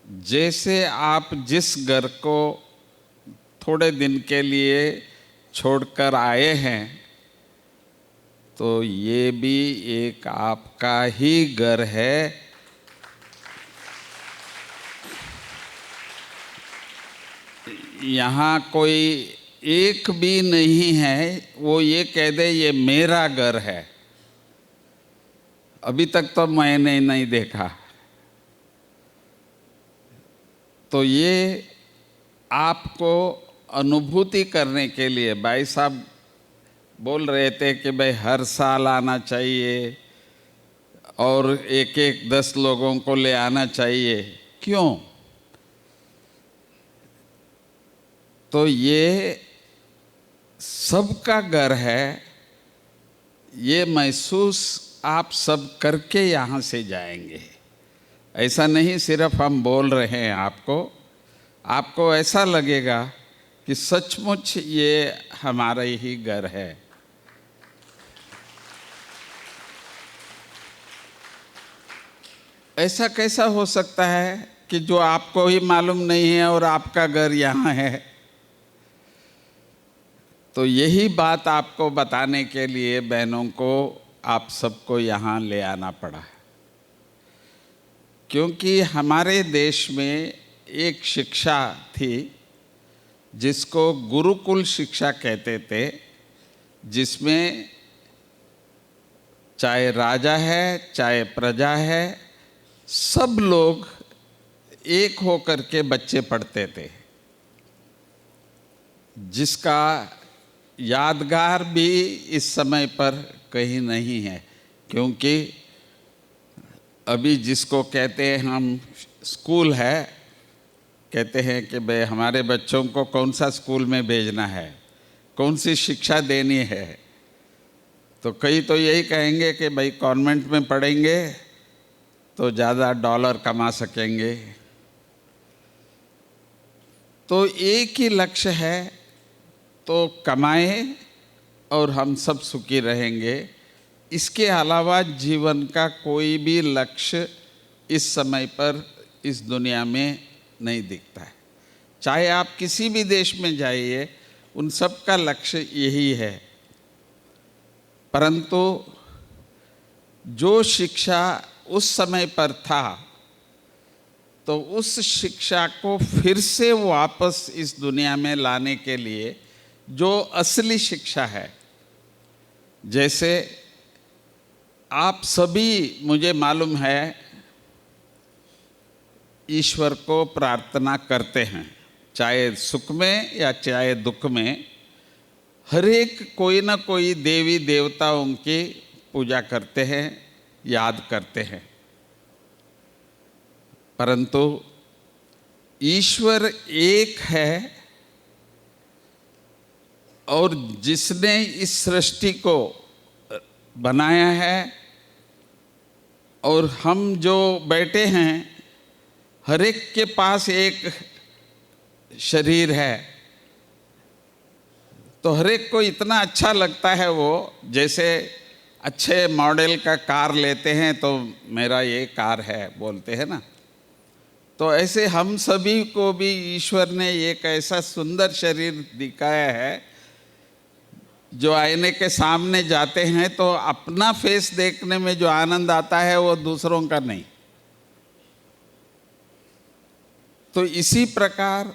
जैसे आप जिस घर को थोड़े दिन के लिए छोड़कर आए हैं, तो ये भी एक आपका ही घर है। यहाँ कोई एक भी नहीं है वो ये कह दे ये मेरा घर है, अभी तक तो मैंने नहीं देखा। तो ये आपको अनुभूति करने के लिए भाई साहब बोल रहे थे कि भाई हर साल आना चाहिए और एक एक 10 लोगों को ले आना चाहिए। क्यों? तो ये सबका घर है, ये महसूस आप सब करके यहाँ से जाएंगे। ऐसा नहीं सिर्फ हम बोल रहे हैं आपको ऐसा लगेगा कि सचमुच ये हमारा ही घर है। ऐसा कैसा हो सकता है कि जो आपको ही मालूम नहीं है और आपका घर यहाँ है? तो यही बात आपको बताने के लिए बहनों को आप सबको यहाँ ले आना पड़ा, क्योंकि हमारे देश में एक शिक्षा थी जिसको गुरुकुल शिक्षा कहते थे, जिसमें चाहे राजा है चाहे प्रजा है, सब लोग एक होकर के बच्चे पढ़ते थे, जिसका यादगार भी इस समय पर कहीं नहीं है। क्योंकि अभी जिसको कहते हैं हम स्कूल है, कहते हैं कि भाई हमारे बच्चों को कौन सा स्कूल में भेजना है, कौन सी शिक्षा देनी है, तो कई तो यही कहेंगे कि भाई कॉन्वेंट में पढ़ेंगे तो ज़्यादा डॉलर कमा सकेंगे। तो एक ही लक्ष्य है, तो कमाएं और हम सब सुखी रहेंगे। इसके अलावा जीवन का कोई भी लक्ष्य इस समय पर इस दुनिया में नहीं दिखता है। चाहे आप किसी भी देश में जाइए, उन सब का लक्ष्य यही है। परंतु जो शिक्षा उस समय पर था, तो उस शिक्षा को फिर से वापस इस दुनिया में लाने के लिए जो असली शिक्षा है, जैसे आप सभी, मुझे मालूम है, ईश्वर को प्रार्थना करते हैं, चाहे सुख में या चाहे दुख में। हर एक कोई ना कोई देवी देवताओं की पूजा करते हैं, याद करते हैं। परंतु ईश्वर एक है और जिसने इस सृष्टि को बनाया है और हम जो बैठे हैं हर एक के पास एक शरीर है, तो हर एक को इतना अच्छा लगता है वो, जैसे अच्छे मॉडल का कार लेते हैं तो मेरा ये कार है बोलते हैं ना, तो ऐसे हम सभी को भी ईश्वर ने एक ऐसा सुंदर शरीर दिखाया है, जो आईने के सामने जाते हैं तो अपना फेस देखने में जो आनंद आता है वो दूसरों का नहीं। तो इसी प्रकार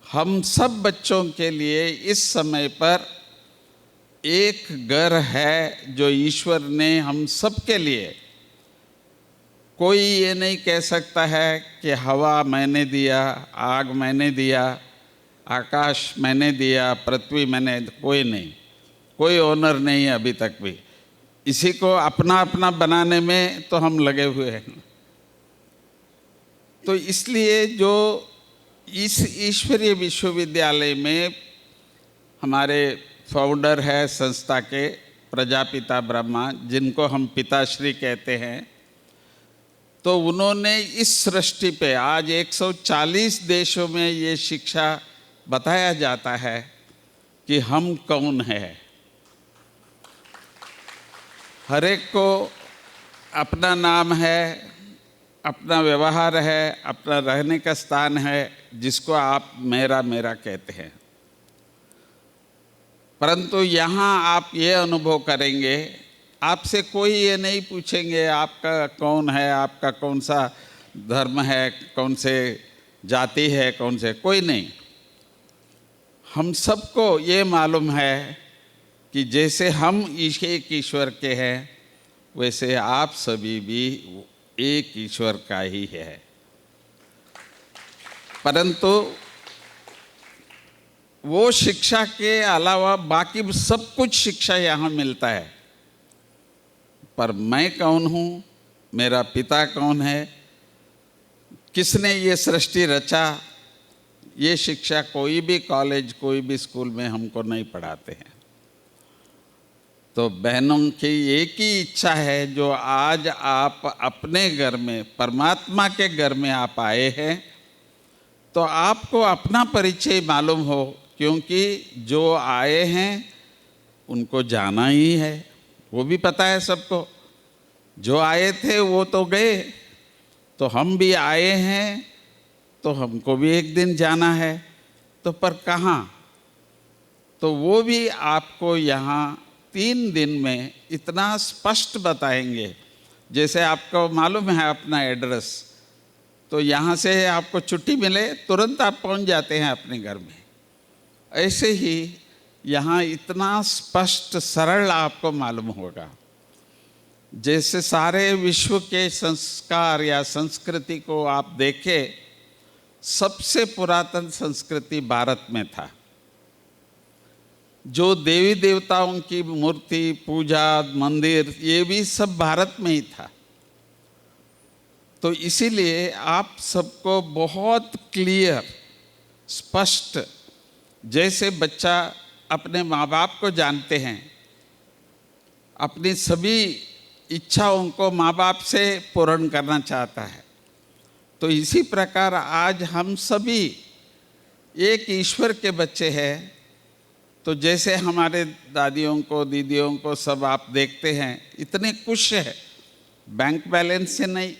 हम सब बच्चों के लिए इस समय पर एक घर है जो ईश्वर ने हम सब के लिए, कोई ये नहीं कह सकता है कि हवा मैंने दिया, आग मैंने दिया, आकाश मैंने दिया, पृथ्वी मैंने, कोई नहीं, कोई ओनर नहीं है अभी तक भी। इसी को अपना अपना बनाने में तो हम लगे हुए हैं। तो इसलिए जो इस ईश्वरीय विश्वविद्यालय में हमारे फाउंडर है संस्था के प्रजापिता ब्रह्मा, जिनको हम पिताश्री कहते हैं, तो उन्होंने इस सृष्टि पे आज 140 देशों में ये शिक्षा बताया जाता है कि हम कौन है। हर एक को अपना नाम है, अपना व्यवहार है, अपना रहने का स्थान है, जिसको आप मेरा मेरा कहते हैं। परंतु यहाँ आप ये अनुभव करेंगे, आपसे कोई ये नहीं पूछेंगे आपका कौन है, आपका कौन सा धर्म है, कौन से जाति है, कौन से, कोई नहीं। हम सबको ये मालूम है कि जैसे हम एक ईश्वर के हैं, वैसे आप सभी भी एक ईश्वर का ही है। परंतु वो शिक्षा के अलावा बाकी सब कुछ शिक्षा यहाँ मिलता है। पर मैं कौन हूँ, मेरा पिता कौन है, किसने ये सृष्टि रचा, ये शिक्षा कोई भी कॉलेज, कोई भी स्कूल में हमको नहीं पढ़ाते हैं। तो बहनों की एक ही इच्छा है, जो आज आप अपने घर में, परमात्मा के घर में आप आए हैं, तो आपको अपना परिचय मालूम हो, क्योंकि जो आए हैं उनको जाना ही है, वो भी पता है सबको। जो आए थे वो तो गए, तो हम भी आए हैं, तो हमको भी एक दिन जाना है। तो पर कहाँ, तो वो भी आपको यहाँ 3 दिन में इतना स्पष्ट बताएंगे। जैसे आपको मालूम है अपना एड्रेस, तो यहाँ से आपको छुट्टी मिले तुरंत आप पहुँच जाते हैं अपने घर में। ऐसे ही यहाँ इतना स्पष्ट सरल आपको मालूम होगा। जैसे सारे विश्व के संस्कार या संस्कृति को आप देखें, सबसे पुरातन संस्कृति भारत में था। जो देवी देवताओं की मूर्ति, पूजा, मंदिर, ये भी सब भारत में ही था। तो इसीलिए आप सबको बहुत क्लियर, स्पष्ट, जैसे बच्चा अपने माँ बाप को जानते हैं, अपनी सभी इच्छाओं को माँ बाप से पूर्ण करना चाहता है, तो इसी प्रकार आज हम सभी एक ईश्वर के बच्चे हैं। तो जैसे हमारे दादियों को, दीदियों को सब आप देखते हैं, इतने खुश है, बैंक बैलेंस से नहीं,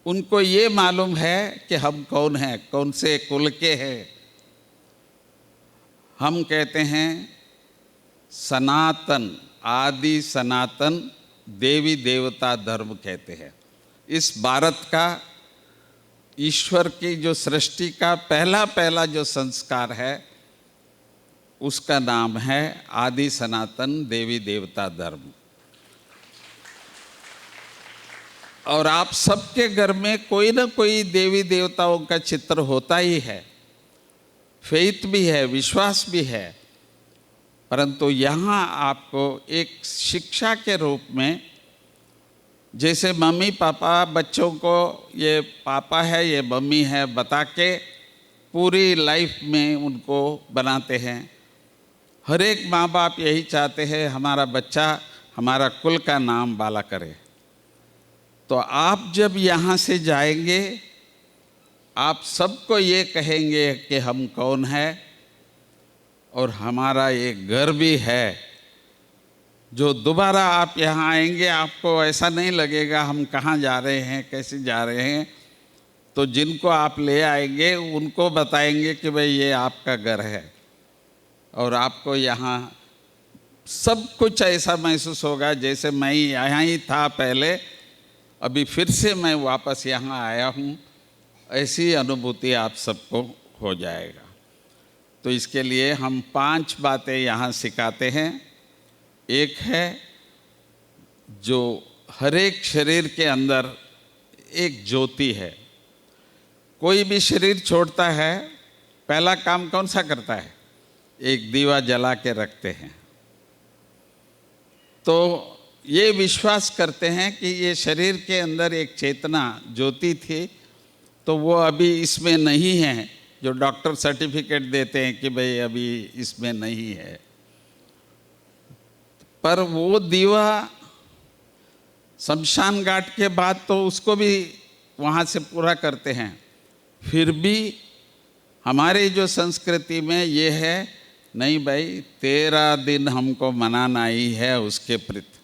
उनको ये मालूम है कि हम कौन हैं, कौन से कुल के हैं। हम कहते हैं सनातन, आदि सनातन देवी देवता धर्म कहते हैं। इस भारत का ईश्वर की जो सृष्टि का पहला जो संस्कार है, उसका नाम है आदि सनातन देवी देवता धर्म। और आप सबके घर में कोई ना कोई देवी देवताओं का चित्र होता ही है, फेथ भी है, विश्वास भी है। परंतु यहाँ आपको एक शिक्षा के रूप में जैसे मम्मी पापा बच्चों को ये पापा है ये मम्मी है बता के पूरी लाइफ में उनको बनाते हैं। हर एक माँ बाप यही चाहते हैं हमारा बच्चा हमारा कुल का नाम बाला करे। तो आप जब यहाँ से जाएंगे आप सबको ये कहेंगे कि हम कौन है और हमारा ये घर भी है। जो दोबारा आप यहाँ आएंगे आपको ऐसा नहीं लगेगा हम कहाँ जा रहे हैं कैसे जा रहे हैं। तो जिनको आप ले आएंगे उनको बताएंगे कि भाई ये आपका घर है और आपको यहाँ सब कुछ ऐसा महसूस होगा जैसे मैं यहाँ ही था पहले, अभी फिर से मैं वापस यहाँ आया हूँ, ऐसी अनुभूति आप सबको हो जाएगा। तो इसके लिए हम 5 बातें यहाँ सिखाते हैं। एक है जो हर एक शरीर के अंदर एक ज्योति है। कोई भी शरीर छोड़ता है पहला काम कौन सा करता है? एक दीवा जला के रखते हैं। तो ये विश्वास करते हैं कि ये शरीर के अंदर एक चेतना ज्योति थी तो वो अभी इसमें नहीं है, जो डॉक्टर सर्टिफिकेट देते हैं कि भाई अभी इसमें नहीं है। पर वो दीवा शमशान घाट के बाद तो उसको भी वहाँ से पूरा करते हैं। फिर भी हमारी जो संस्कृति में ये है नहीं भाई 13 दिन हमको मनाना ही है उसके प्रति।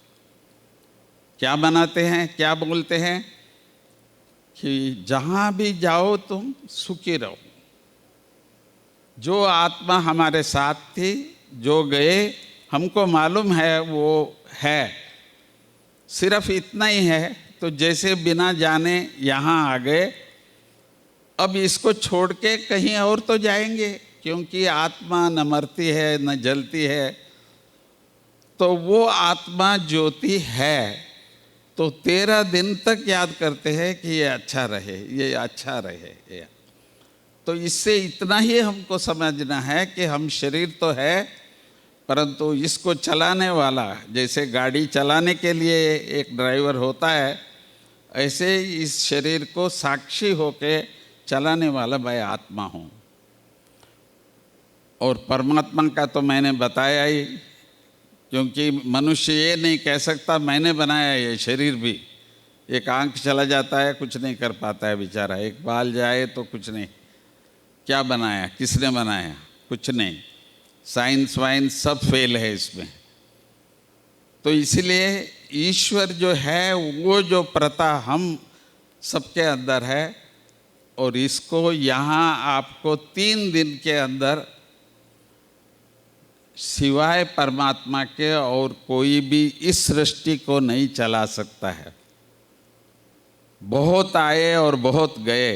क्या मनाते हैं क्या बोलते हैं कि जहाँ भी जाओ तुम सुखी रहो। जो आत्मा हमारे साथ थी जो गए हमको मालूम है वो है, सिर्फ इतना ही है। तो जैसे बिना जाने यहाँ आ गए अब इसको छोड़ के कहीं और तो जाएंगे क्योंकि आत्मा न मरती है न जलती है। तो वो आत्मा ज्योति है। तो 13 दिन तक याद करते हैं कि ये अच्छा रहे ये अच्छा रहे। तो इससे इतना ही हमको समझना है कि हम शरीर तो है परंतु इसको चलाने वाला, जैसे गाड़ी चलाने के लिए एक ड्राइवर होता है ऐसे इस शरीर को साक्षी होके चलाने वाला मैं आत्मा हूँ। और परमात्मा का तो मैंने बताया ही, क्योंकि मनुष्य ये नहीं कह सकता मैंने बनाया ये शरीर भी। एक आंख चला जाता है कुछ नहीं कर पाता है बेचारा, एक बाल जाए तो कुछ नहीं। क्या बनाया किसने बनाया? कुछ नहीं। साइंस वाइंस सब फेल है इसमें। तो इसलिए ईश्वर जो है वो जो प्रथा हम सबके अंदर है और इसको यहाँ आपको 3 दिन के अंदर सिवाय परमात्मा के और कोई भी इस सृष्टि को नहीं चला सकता है। बहुत आए और बहुत गए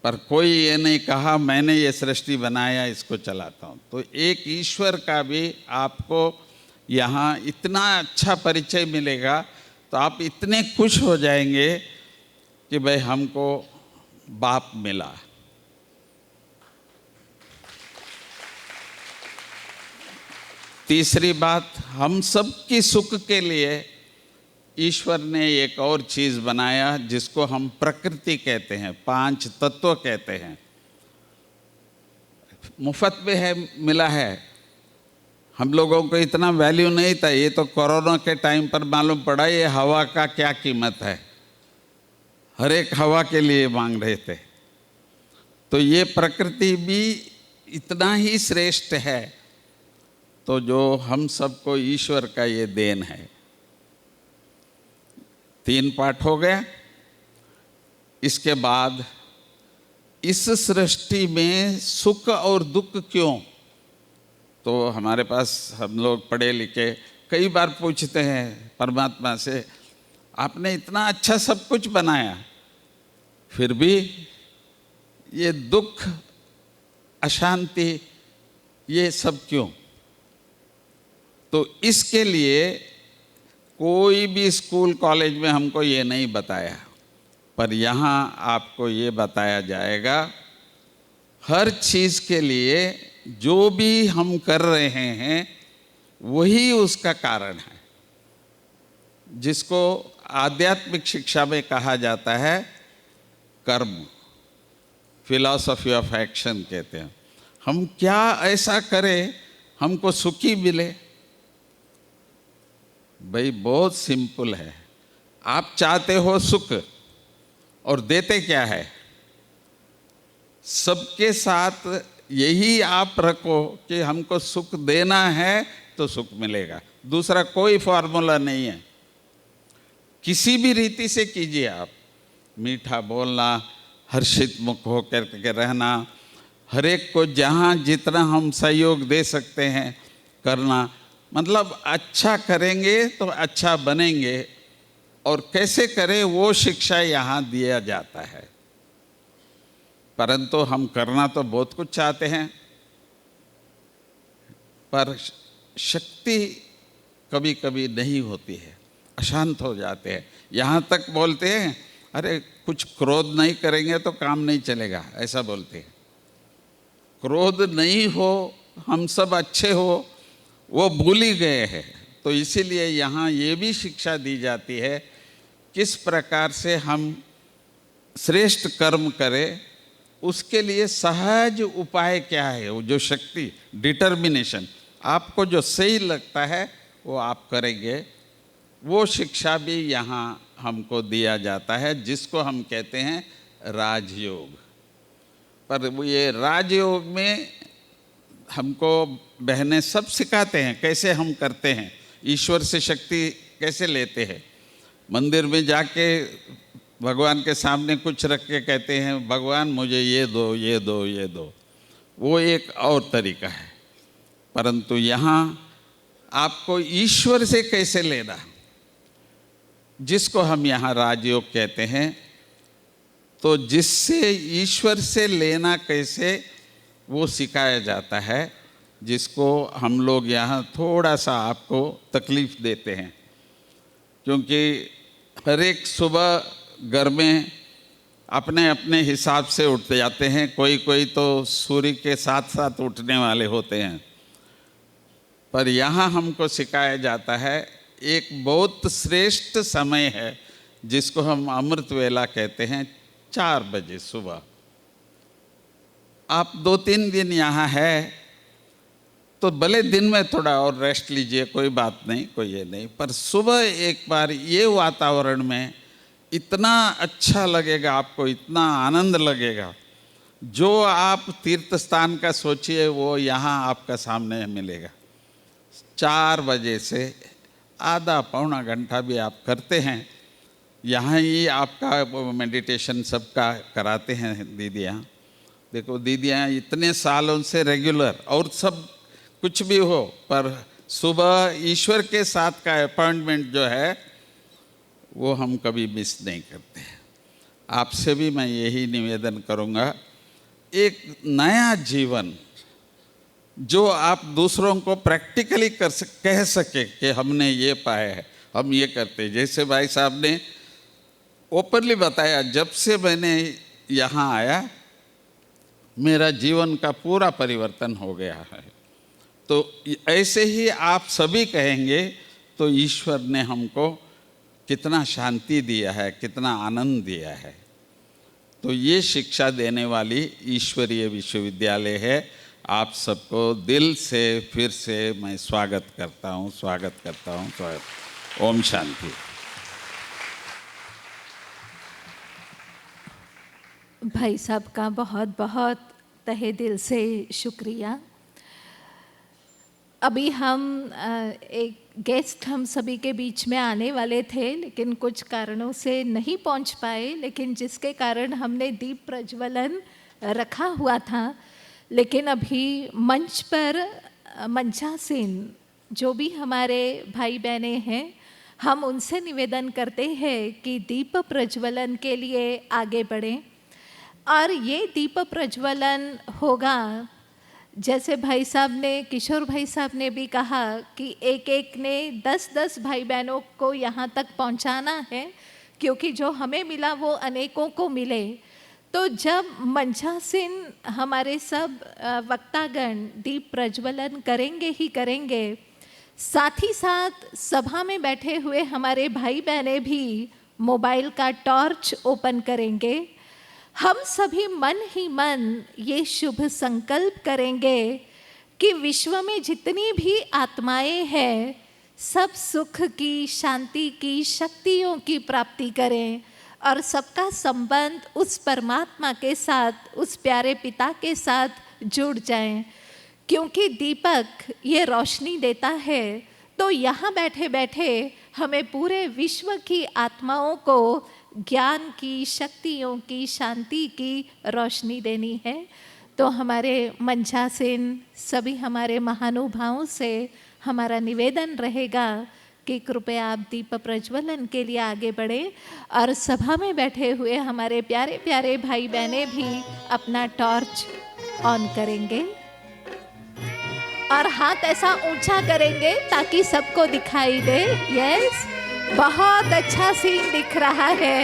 पर कोई ये नहीं कहा मैंने ये सृष्टि बनाया इसको चलाता हूँ। तो एक ईश्वर का भी आपको यहाँ इतना अच्छा परिचय मिलेगा तो आप इतने खुश हो जाएंगे कि भाई हमको बाप मिला। तीसरी बात, हम सब की सुख के लिए ईश्वर ने एक और चीज़ बनाया जिसको हम प्रकृति कहते हैं, 5 तत्व कहते हैं। मुफ्त में है मिला है। हम लोगों को इतना वैल्यू नहीं था, ये तो कोरोना के टाइम पर मालूम पड़ा ये हवा का क्या कीमत है। हर एक हवा के लिए मांग रहे थे। तो ये प्रकृति भी इतना ही श्रेष्ठ है। तो जो हम सबको ईश्वर का ये देन है। 3 पाठ हो गया। इसके बाद इस सृष्टि में सुख और दुख क्यों? तो हमारे पास हम लोग पढ़े लिखे कई बार पूछते हैं परमात्मा से, आपने इतना अच्छा सब कुछ बनाया फिर भी ये दुख अशांति ये सब क्यों? तो इसके लिए कोई भी स्कूल कॉलेज में हमको ये नहीं बताया, पर यहाँ आपको ये बताया जाएगा। हर चीज़ के लिए जो भी हम कर रहे हैं वही उसका कारण है। जिसको आध्यात्मिक शिक्षा में कहा जाता है कर्म, फिलॉसफी ऑफ एक्शन कहते हैं। हम क्या ऐसा करें हमको सुखी मिले। भाई बहुत सिंपल है, आप चाहते हो सुख और देते क्या है? सबके साथ यही आप रखो कि हमको सुख देना है तो सुख मिलेगा, दूसरा कोई फॉर्मूला नहीं है। किसी भी रीति से कीजिए आप, मीठा बोलना, हर्षित मुख होकर के रहना, हर एक को जहाँ जितना हम सहयोग दे सकते हैं करना, मतलब अच्छा करेंगे तो अच्छा बनेंगे। और कैसे करें वो शिक्षा यहाँ दिया जाता है। परंतु हम करना तो बहुत कुछ चाहते हैं, पर शक्ति कभी कभी नहीं होती है, अशांत हो जाते हैं। यहाँ तक बोलते हैं अरे कुछ क्रोध नहीं करेंगे तो काम नहीं चलेगा, ऐसा बोलते हैं। क्रोध नहीं हो, हम सब अच्छे हो, वो भूल ही गए हैं। तो इसीलिए यहाँ ये भी शिक्षा दी जाती है किस प्रकार से हम श्रेष्ठ कर्म करें, उसके लिए सहज उपाय क्या है। वो जो शक्ति, डिटर्मिनेशन, आपको जो सही लगता है वो आप करेंगे, वो शिक्षा भी यहाँ हमको दिया जाता है, जिसको हम कहते हैं राजयोग। पर वो ये राजयोग में हमको बहनें सब सिखाते हैं कैसे हम करते हैं, ईश्वर से शक्ति कैसे लेते हैं। मंदिर में जाके भगवान के सामने कुछ रख के कहते हैं भगवान मुझे ये दो, ये दो, ये दो, वो एक और तरीका है। परंतु यहाँ आपको ईश्वर से कैसे लेना, जिसको हम यहाँ राजयोग कहते हैं, तो जिससे ईश्वर से लेना कैसे वो सिखाया जाता है, जिसको हम लोग यहाँ थोड़ा सा आपको तकलीफ़ देते हैं। क्योंकि हर एक सुबह घर में अपने अपने हिसाब से उठ जाते हैं, कोई कोई तो सूर्य के साथ साथ उठने वाले होते हैं। पर यहाँ हमको सिखाया जाता है एक बहुत श्रेष्ठ समय है जिसको हम अमृत वेला कहते हैं, 4 बजे सुबह। आप 2-3 दिन यहाँ है तो भले दिन में थोड़ा और रेस्ट लीजिए, कोई बात नहीं, कोई ये नहीं, पर सुबह एक बार ये वातावरण में इतना अच्छा लगेगा आपको, इतना आनंद लगेगा, जो आप तीर्थ स्थान का सोचिए वो यहाँ आपका सामने मिलेगा। 4 बजे से आधा पौना घंटा भी आप करते हैं, यहाँ ही आपका मेडिटेशन सबका कराते हैं दीदियाँ। देखो दीदियाँ इतने सालों से रेगुलर, और सब कुछ भी हो, पर सुबह ईश्वर के साथ का अपॉइंटमेंट जो है वो हम कभी मिस नहीं करते हैं। आपसे भी मैं यही निवेदन करूँगा, एक नया जीवन जो आप दूसरों को प्रैक्टिकली कह सके कि हमने ये पाया है, हम ये करते। जैसे भाई साहब ने ओपनली बताया, जब से मैंने यहाँ आया मेरा जीवन का पूरा परिवर्तन हो गया है। तो ऐसे ही आप सभी कहेंगे तो ईश्वर ने हमको कितना शांति दिया है, कितना आनंद दिया है। तो ये शिक्षा देने वाली ईश्वरीय विश्वविद्यालय है। आप सबको दिल से फिर से मैं स्वागत करता हूँ, स्वागत करता हूँ, स्वागत। ओम शांति। भाई साहब का बहुत बहुत तहे दिल से शुक्रिया। अभी हम एक गेस्ट हम सभी के बीच में आने वाले थे, लेकिन कुछ कारणों से नहीं पहुंच पाए, लेकिन जिसके कारण हमने दीप प्रज्वलन रखा हुआ था। लेकिन अभी मंच पर मंचासीन जो भी हमारे भाई बहने हैं, हम उनसे निवेदन करते हैं कि दीप प्रज्वलन के लिए आगे बढ़ें। और ये दीप प्रज्वलन होगा, जैसे भाई साहब ने, किशोर भाई साहब ने भी कहा कि एक एक ने 10-10 भाई बहनों को यहाँ तक पहुँचाना है, क्योंकि जो हमें मिला वो अनेकों को मिले। तो जब मंचासीन हमारे सब वक्तागण दीप प्रज्वलन करेंगे ही करेंगे, साथ ही साथ सभा में बैठे हुए हमारे भाई बहनें भी मोबाइल का टॉर्च ओपन करेंगे। हम सभी मन ही मन ये शुभ संकल्प करेंगे कि विश्व में जितनी भी आत्माएं हैं सब सुख की, शांति की, शक्तियों की प्राप्ति करें और सबका संबंध उस परमात्मा के साथ, उस प्यारे पिता के साथ जुड़ जाएं। क्योंकि दीपक ये रोशनी देता है, तो यहाँ बैठे बैठे हमें पूरे विश्व की आत्माओं को ज्ञान की, शक्तियों की, शांति की रोशनी देनी है। तो हमारे मंचासीन सभी हमारे महानुभावों से हमारा निवेदन रहेगा कि कृपया आप दीप प्रज्वलन के लिए आगे बढ़े और सभा में बैठे हुए हमारे प्यारे प्यारे भाई बहनें भी अपना टॉर्च ऑन करेंगे और हाथ ऐसा ऊंचा करेंगे ताकि सबको दिखाई दे। यस, बहुत अच्छा सीन दिख रहा है,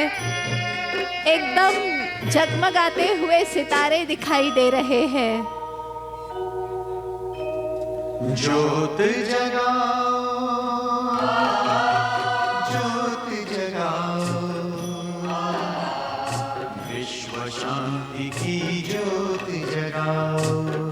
एकदम जगमगाते हुए सितारे दिखाई दे रहे हैं। ज्योत जगाओ, ज्योत जगाओ, विश्व शांति की ज्योत जगाओ।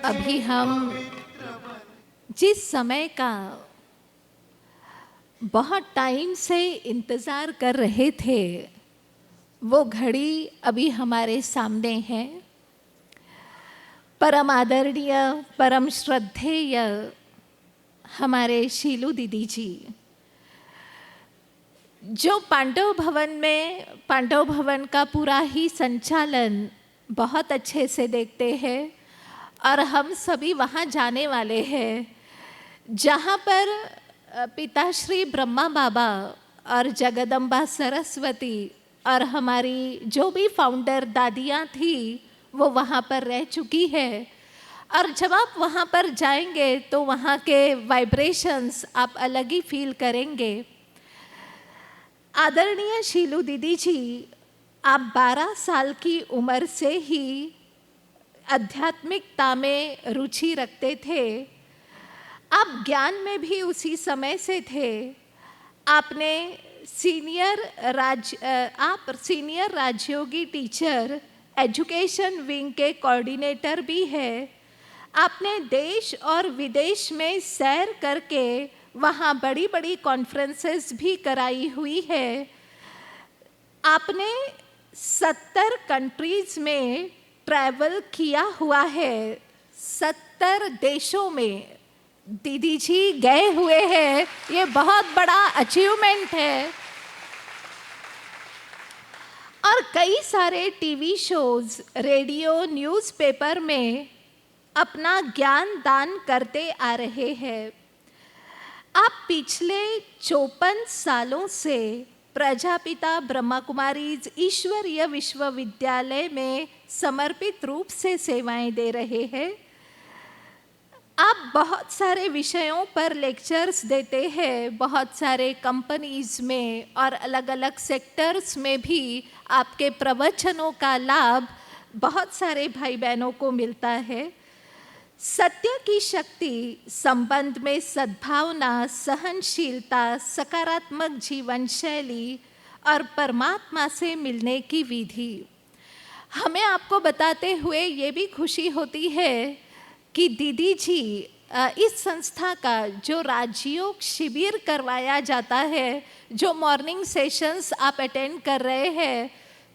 अभी हम जिस समय का बहुत टाइम से इंतज़ार कर रहे थे वो घड़ी अभी हमारे सामने है। परम आदरणीय, परम श्रद्धेय हमारे शीलू दीदी जी जो पांडव भवन का पूरा ही संचालन बहुत अच्छे से देखते हैं और हम सभी वहाँ जाने वाले हैं जहाँ पर पिताश्री ब्रह्मा बाबा और जगदम्बा सरस्वती और हमारी जो भी फाउंडर दादियाँ थी वो वहाँ पर रह चुकी है। और जब आप वहाँ पर जाएंगे तो वहाँ के वाइब्रेशंस आप अलग ही फील करेंगे। आदरणीय शीलू दीदी जी, आप 12 साल की उम्र से ही आध्यात्मिकता में रुचि रखते थे। आप ज्ञान में भी उसी समय से थे। आपने आप सीनियर राजयोगी टीचर एजुकेशन विंग के कोऑर्डिनेटर भी है। आपने देश और विदेश में सैर करके वहाँ बड़ी बड़ी कॉन्फ्रेंसेस भी कराई हुई है। आपने 70 कंट्रीज़ में ट्रैवल किया हुआ है, 70 देशों में दीदी जी गए हुए हैं। ये बहुत बड़ा अचीवमेंट है। और कई सारे टीवी शोज़, रेडियो, न्यूज़पेपर में अपना ज्ञान दान करते आ रहे हैं। आप पिछले 54 सालों से प्रजापिता ब्रह्मा कुमारीज ईश्वरीय विश्वविद्यालय में समर्पित रूप से सेवाएं दे रहे हैं। आप बहुत सारे विषयों पर लेक्चर्स देते हैं, बहुत सारे कंपनीज में और अलग अलग सेक्टर्स में भी आपके प्रवचनों का लाभ बहुत सारे भाई बहनों को मिलता है। सत्य की शक्ति, संबंध में सद्भावना, सहनशीलता, सकारात्मक जीवन शैली और परमात्मा से मिलने की विधि। हमें आपको बताते हुए ये भी खुशी होती है कि दीदी जी इस संस्था का जो राजयोग शिविर करवाया जाता है, जो मॉर्निंग सेशंस आप अटेंड कर रहे हैं,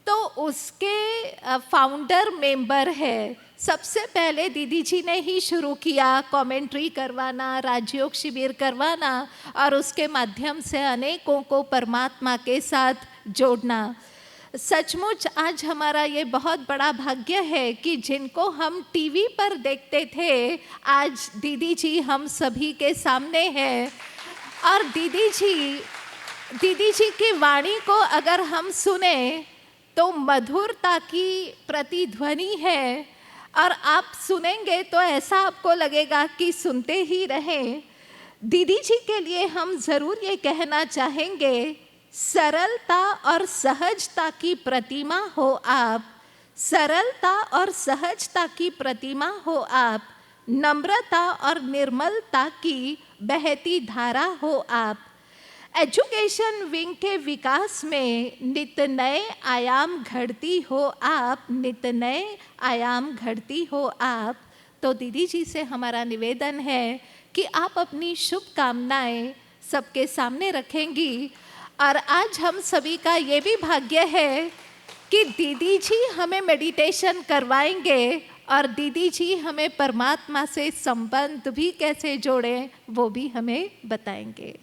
तो उसके फाउंडर मेंबर है। सबसे पहले दीदी जी ने ही शुरू किया कमेंट्री करवाना, राजयोग शिविर करवाना और उसके माध्यम से अनेकों को परमात्मा के साथ जोड़ना। सचमुच आज हमारा ये बहुत बड़ा भाग्य है कि जिनको हम टीवी पर देखते थे, आज दीदी जी हम सभी के सामने हैं। और दीदी जी की वाणी को अगर हम सुने तो मधुरता की प्रतिध्वनि है, और आप सुनेंगे तो ऐसा आपको लगेगा कि सुनते ही रहें। दीदी जी के लिए हम ज़रूर ये कहना चाहेंगे, सरलता और सहजता की प्रतिमा हो आप, सरलता और सहजता की प्रतिमा हो आप, नम्रता और निर्मलता की बहती धारा हो आप। एजुकेशन विंग के विकास में नित नए आयाम घड़ती हो आप, नित नए आयाम घड़ती हो आप। तो दीदी जी से हमारा निवेदन है कि आप अपनी शुभकामनाएं सबके सामने रखेंगी। और आज हम सभी का ये भी भाग्य है कि दीदी जी हमें मेडिटेशन करवाएंगे और दीदी जी हमें परमात्मा से संबंध भी कैसे जोड़ें वो भी हमें बताएंगे।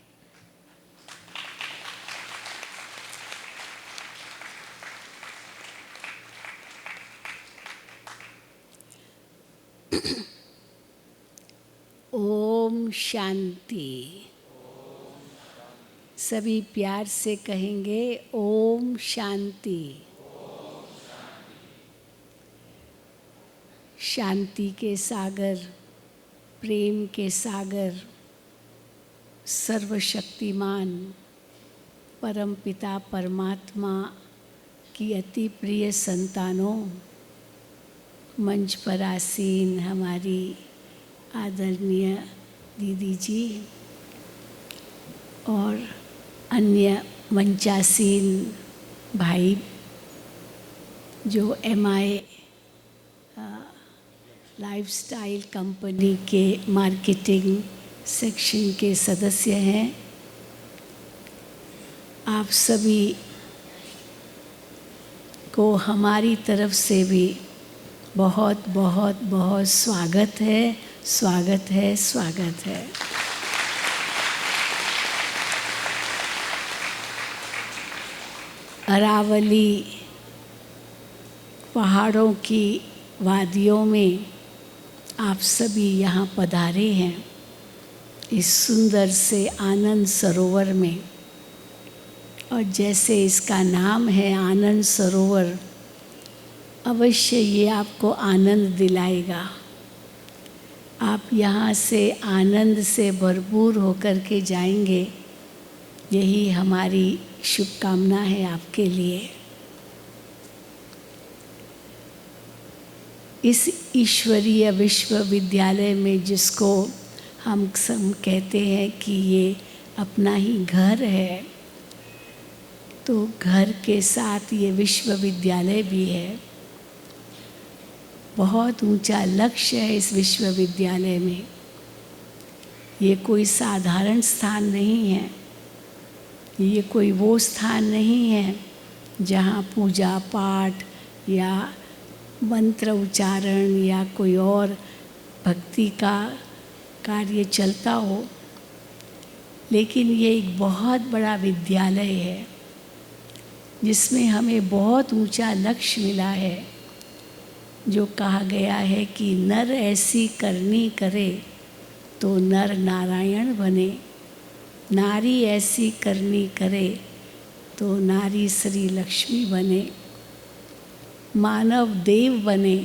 ओम शांति। सभी प्यार से कहेंगे ओम शांति। शांति के सागर, प्रेम के सागर, सर्वशक्तिमान परमपिता परमात्मा की अति प्रिय संतानों, मंच पर आसीन हमारी आदरणीय दीदी जी और अन्य मंचासीन भाई जो MI लाइफस्टाइल कंपनी के मार्केटिंग सेक्शन के सदस्य हैं, आप सभी को हमारी तरफ से भी बहुत बहुत बहुत स्वागत है, स्वागत है, स्वागत है। अरावली पहाड़ों की वादियों में आप सभी यहाँ पधारे हैं, इस सुंदर से आनंद सरोवर में। और जैसे इसका नाम है आनंद सरोवर, अवश्य ये आपको आनंद दिलाएगा। आप यहाँ से आनंद से भरपूर होकर के जाएंगे, यही हमारी शुभकामना है आपके लिए। इस ईश्वरीय विश्वविद्यालय में जिसको हम सब कहते हैं कि ये अपना ही घर है, तो घर के साथ ये विश्वविद्यालय भी है। बहुत ऊंचा लक्ष्य है इस विश्वविद्यालय में। ये कोई साधारण स्थान नहीं है, ये कोई वो स्थान नहीं है जहाँ पूजा पाठ या मंत्र उच्चारण या कोई और भक्ति का कार्य चलता हो, लेकिन ये एक बहुत बड़ा विद्यालय है जिसमें हमें बहुत ऊंचा लक्ष्य मिला है। जो कहा गया है कि नर ऐसी करनी करे तो नर नारायण बने, नारी ऐसी करनी करे तो नारी श्री लक्ष्मी बने, मानव देव बने।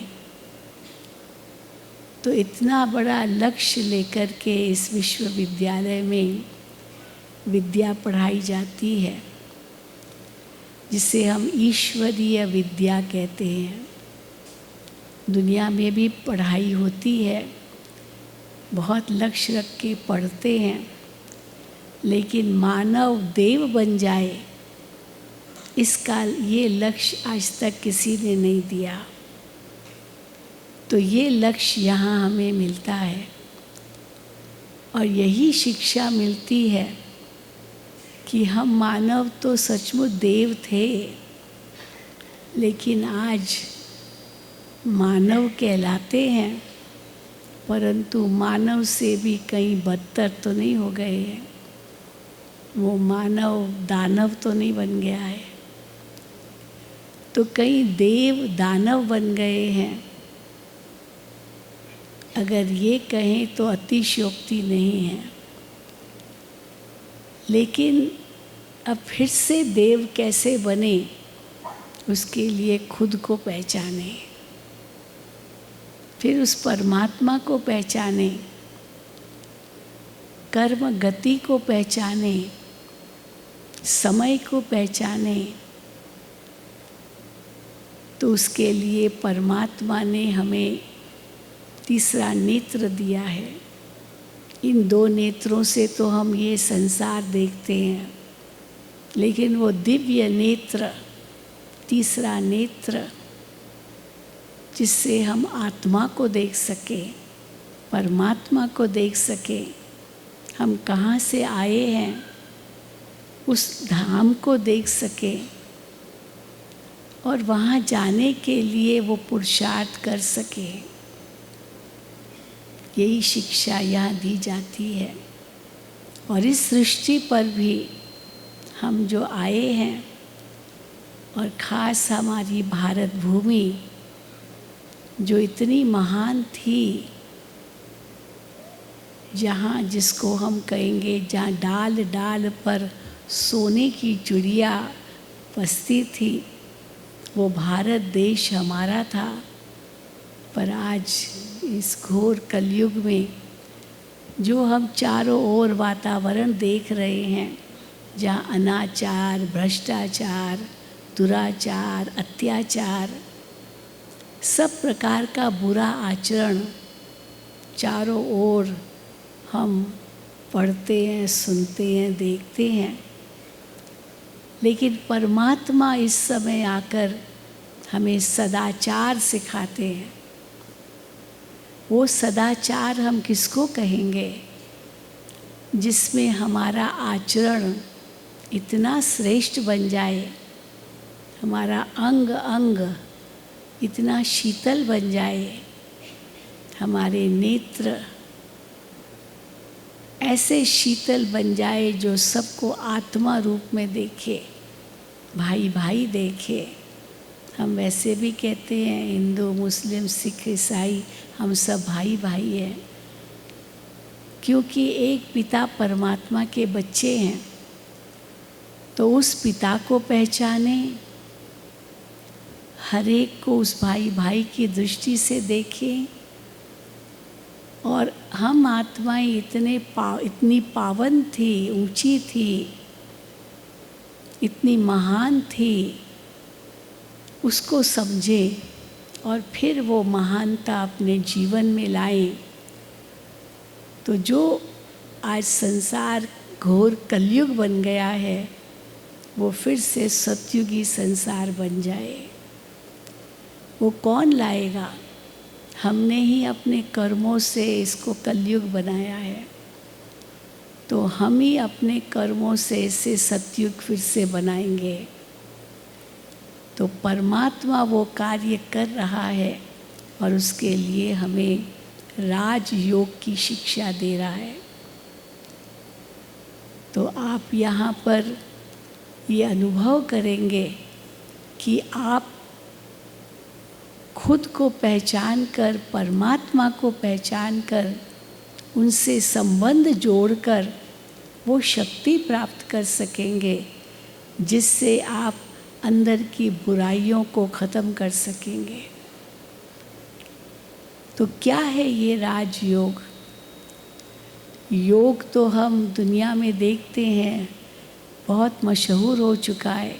तो इतना बड़ा लक्ष्य लेकर के इस विश्वविद्यालय में विद्या पढ़ाई जाती है, जिसे हम ईश्वरीय विद्या कहते हैं। दुनिया में भी पढ़ाई होती है, बहुत लक्ष्य रख के पढ़ते हैं, लेकिन मानव देव बन जाए इसका ये लक्ष्य आज तक किसी ने नहीं दिया। तो ये लक्ष्य यहाँ हमें मिलता है और यही शिक्षा मिलती है कि हम मानव तो सचमुच देव थे, लेकिन आज मानव कहलाते हैं, परंतु मानव से भी कहीं बदतर तो नहीं हो गए हैं। वो मानव दानव तो नहीं बन गया है, तो कहीं देव दानव बन गए हैं। अगर ये कहें तो अतिशयोक्ति नहीं है। लेकिन अब फिर से देव कैसे बने, उसके लिए खुद को पहचाने, फिर उस परमात्मा को पहचाने, कर्म गति को पहचाने, समय को पहचाने। तो उसके लिए परमात्मा ने हमें तीसरा नेत्र दिया है। इन दो नेत्रों से तो हम ये संसार देखते हैं, लेकिन वो दिव्य नेत्र, तीसरा नेत्र, जिससे हम आत्मा को देख सके, परमात्मा को देख सके, हम कहाँ से आए हैं उस धाम को देख सके और वहाँ जाने के लिए वो पुरुषार्थ कर सके। यही शिक्षा यहाँ दी जाती है। और इस सृष्टि पर भी हम जो आए हैं, और ख़ास हमारी भारत भूमि जो इतनी महान थी, जहाँ जिसको हम कहेंगे जहाँ डाल डाल पर सोने की चिड़िया बसती थी, वो भारत देश हमारा था। पर आज इस घोर कलयुग में जो हम चारों ओर वातावरण देख रहे हैं, जहाँ अनाचार, भ्रष्टाचार, दुराचार, अत्याचार, सब प्रकार का बुरा आचरण चारों ओर हम पढ़ते हैं, सुनते हैं, देखते हैं। लेकिन परमात्मा इस समय आकर हमें सदाचार सिखाते हैं। वो सदाचार हम किसको कहेंगे, जिसमें हमारा आचरण इतना श्रेष्ठ बन जाए, हमारा अंग अंग इतना शीतल बन जाए, हमारे नेत्र ऐसे शीतल बन जाए जो सबको आत्मा रूप में देखे, भाई भाई देखे। हम वैसे भी कहते हैं हिंदू, मुस्लिम, सिख, ईसाई, हम सब भाई भाई हैं, क्योंकि एक पिता परमात्मा के बच्चे हैं। तो उस पिता को पहचाने, हर एक को उस भाई भाई की दृष्टि से देखें। और हम आत्माएं इतनी पावन थी, ऊंची थी, इतनी महान थी, उसको समझें और फिर वो महानता अपने जीवन में लाएं। तो जो आज संसार घोर कलयुग बन गया है, वो फिर से सतयुगी संसार बन जाए। वो कौन लाएगा? हमने ही अपने कर्मों से इसको कलयुग बनाया है, तो हम ही अपने कर्मों से इसे सतयुग फिर से बनाएंगे। तो परमात्मा वो कार्य कर रहा है और उसके लिए हमें राजयोग की शिक्षा दे रहा है। तो आप यहाँ पर ये अनुभव करेंगे कि आप खुद को पहचान कर, परमात्मा को पहचान कर, उनसे संबंध जोड़कर वो शक्ति प्राप्त कर सकेंगे जिससे आप अंदर की बुराइयों को ख़त्म कर सकेंगे। तो क्या है ये राजयोग? योग तो हम दुनिया में देखते हैं, बहुत मशहूर हो चुका है।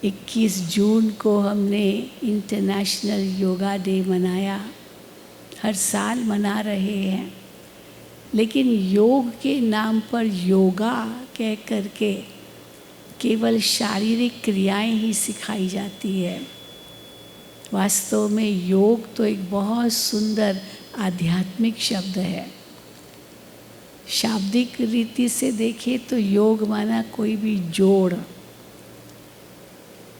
21 जून को हमने इंटरनेशनल योगा डे मनाया, हर साल मना रहे हैं। लेकिन योग के नाम पर योगा कह करके केवल शारीरिक क्रियाएं ही सिखाई जाती है। वास्तव में योग तो एक बहुत सुंदर आध्यात्मिक शब्द है। शाब्दिक रीति से देखें तो योग माना कोई भी जोड़,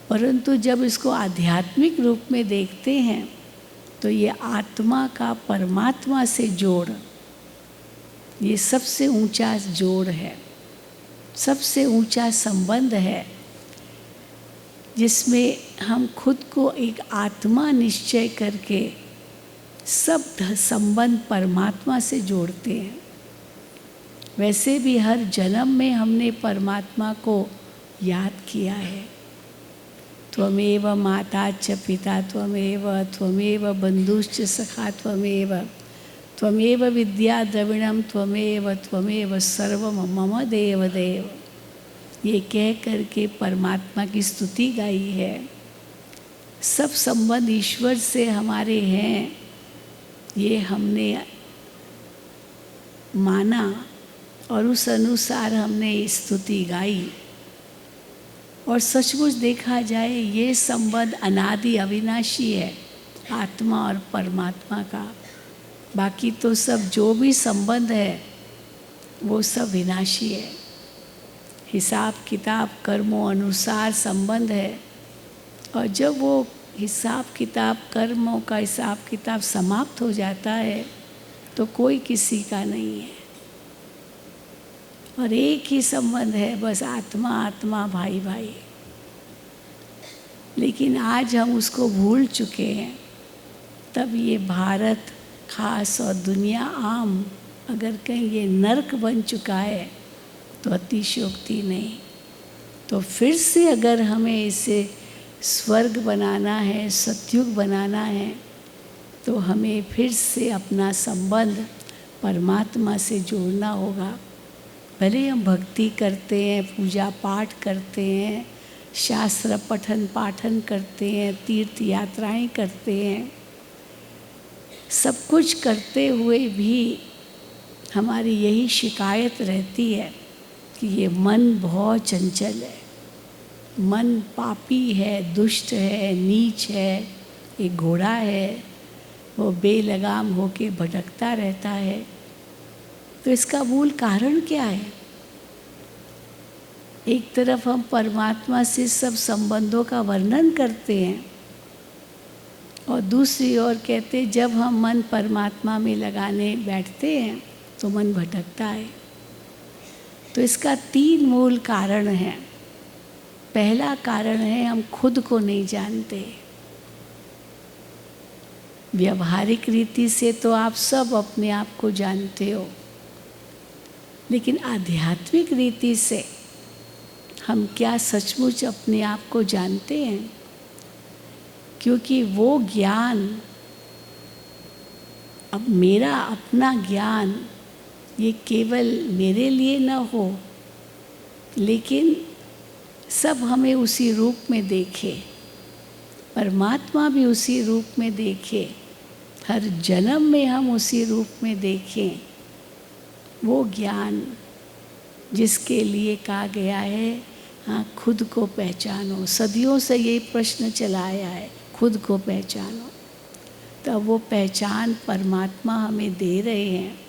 परंतु जब इसको आध्यात्मिक रूप में देखते हैं तो ये आत्मा का परमात्मा से जोड़, ये सबसे ऊंचा जोड़ है, सबसे ऊंचा संबंध है, जिसमें हम खुद को एक आत्मा निश्चय करके सब संबंध परमात्मा से जोड़ते हैं। वैसे भी हर जन्म में हमने परमात्मा को याद किया है। त्वमेव माता च पिता त्वमेव बंधुश्च सखा त्वमेव विद्या द्रविणम त्वमेव सर्वम मम देव देव। ये कह करके परमात्मा की स्तुति गाई है। सब संबंध ईश्वर से हमारे हैं, ये हमने माना और उस अनुसार हमने स्तुति गाई। और सचमुच देखा जाए ये संबंध अनादि अविनाशी है, आत्मा और परमात्मा का। बाकी तो सब जो भी संबंध है वो सब विनाशी है। हिसाब किताब कर्मों अनुसार संबंध है, और जब वो हिसाब किताब कर्मों का हिसाब किताब समाप्त हो जाता है तो कोई किसी का नहीं है, और एक ही संबंध है, बस आत्मा आत्मा भाई भाई। लेकिन आज हम उसको भूल चुके हैं। तब ये भारत खास और दुनिया आम अगर कहीं ये नरक बन चुका है तो अतिशयोक्ति नहीं। तो फिर से अगर हमें इसे स्वर्ग बनाना है, सतयुग बनाना है, तो हमें फिर से अपना संबंध परमात्मा से जोड़ना होगा। भले हम भक्ति करते हैं, पूजा पाठ करते हैं, शास्त्र पठन पाठन करते हैं, तीर्थ यात्राएं करते हैं, सब कुछ करते हुए भी हमारी यही शिकायत रहती है कि ये मन बहुत चंचल है, मन पापी है, दुष्ट है, नीच है, एक घोड़ा है, वो बेलगाम होके भटकता रहता है। तो इसका मूल कारण क्या है? एक तरफ हम परमात्मा से सब संबंधों का वर्णन करते हैं, और दूसरी ओर कहते हैं जब हम मन परमात्मा में लगाने बैठते हैं तो मन भटकता है। तो इसका 3 मूल कारण हैं। पहला कारण है हम खुद को नहीं जानते। व्यवहारिक रीति से तो आप सब अपने आप को जानते हो, लेकिन आध्यात्मिक रीति से हम क्या सचमुच अपने आप को जानते हैं? क्योंकि वो ज्ञान, अब मेरा अपना ज्ञान ये केवल मेरे लिए न हो, लेकिन सब हमें उसी रूप में देखे, परमात्मा भी उसी रूप में देखे, हर जन्म में हम उसी रूप में देखें। वो ज्ञान जिसके लिए कहा गया है, हाँ खुद को पहचानो। सदियों से ये प्रश्न चला आया है, खुद को पहचानो। तब वो पहचान परमात्मा हमें दे रहे हैं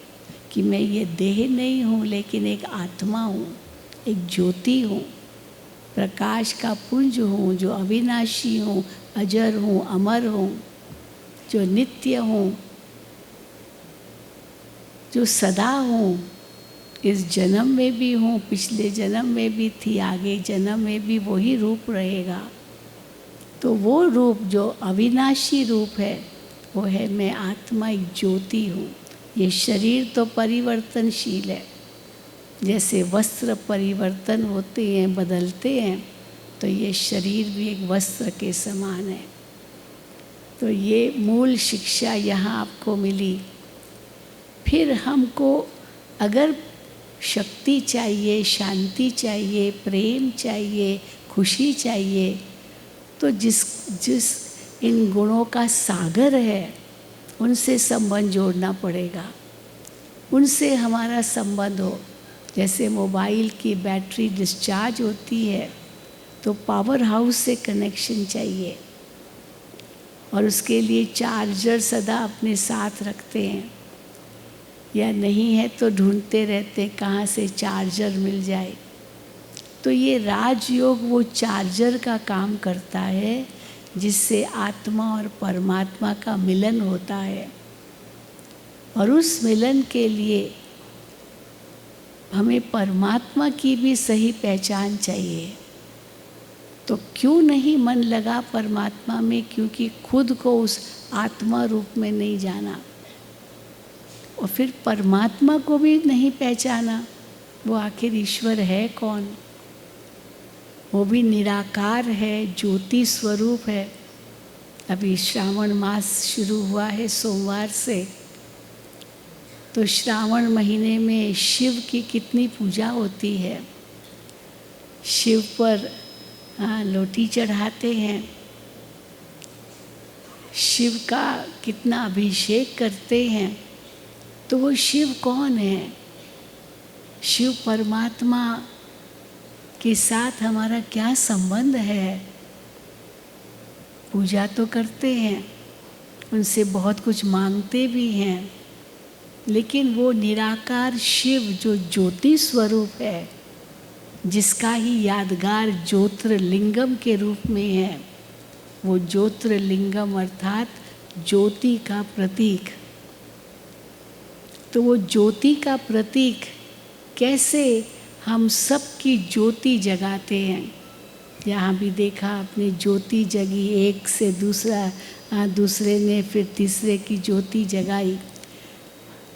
कि मैं ये देह नहीं हूँ, लेकिन एक आत्मा हूँ, एक ज्योति हूँ, प्रकाश का पुंज हूँ, जो अविनाशी हूँ, अजर हूँ, अमर हूँ, जो नित्य हूँ, जो सदा हूँ। इस जन्म में भी हूँ, पिछले जन्म में भी थी, आगे जन्म में भी वही रूप रहेगा। तो वो रूप जो अविनाशी रूप है वो है मैं आत्मा, एक ज्योति हूँ। ये शरीर तो परिवर्तनशील है, जैसे वस्त्र परिवर्तन होते हैं, बदलते हैं, तो ये शरीर भी एक वस्त्र के समान है। तो ये मूल शिक्षा यहाँ आपको मिली। फिर हमको अगर शक्ति चाहिए, शांति चाहिए, प्रेम चाहिए, खुशी चाहिए, तो जिस इन गुणों का सागर है उनसे संबंध जोड़ना पड़ेगा। उनसे हमारा संबंध हो। जैसे मोबाइल की बैटरी डिस्चार्ज होती है तो पावर हाउस से कनेक्शन चाहिए, और उसके लिए चार्जर सदा अपने साथ रखते हैं, या नहीं है तो ढूंढते रहते कहाँ से चार्जर मिल जाए। तो ये राजयोग वो चार्जर का काम करता है जिससे आत्मा और परमात्मा का मिलन होता है। और उस मिलन के लिए हमें परमात्मा की भी सही पहचान चाहिए। तो क्यों नहीं मन लगा परमात्मा में? क्योंकि खुद को उस आत्मा रूप में नहीं जाना, और फिर परमात्मा को भी नहीं पहचाना। वो आखिर ईश्वर है कौन? वो भी निराकार है, ज्योति स्वरूप है। अभी श्रावण मास शुरू हुआ है सोमवार से, तो श्रावण महीने में शिव की कितनी पूजा होती है। शिव पर लोटी चढ़ाते हैं, शिव का कितना अभिषेक करते हैं। तो वो शिव कौन है? शिव परमात्मा के साथ हमारा क्या संबंध है? पूजा तो करते हैं, उनसे बहुत कुछ मांगते भी हैं, लेकिन वो निराकार शिव जो ज्योति स्वरूप है, जिसका ही यादगार ज्योतिर्लिंगम के रूप में है, वो ज्योतिर्लिंगम अर्थात ज्योति का प्रतीक। तो वो ज्योति का प्रतीक कैसे हम सबकी ज्योति जगाते हैं। यहाँ भी देखा आपने, ज्योति जगी, एक से दूसरे ने फिर तीसरे की ज्योति जगाई।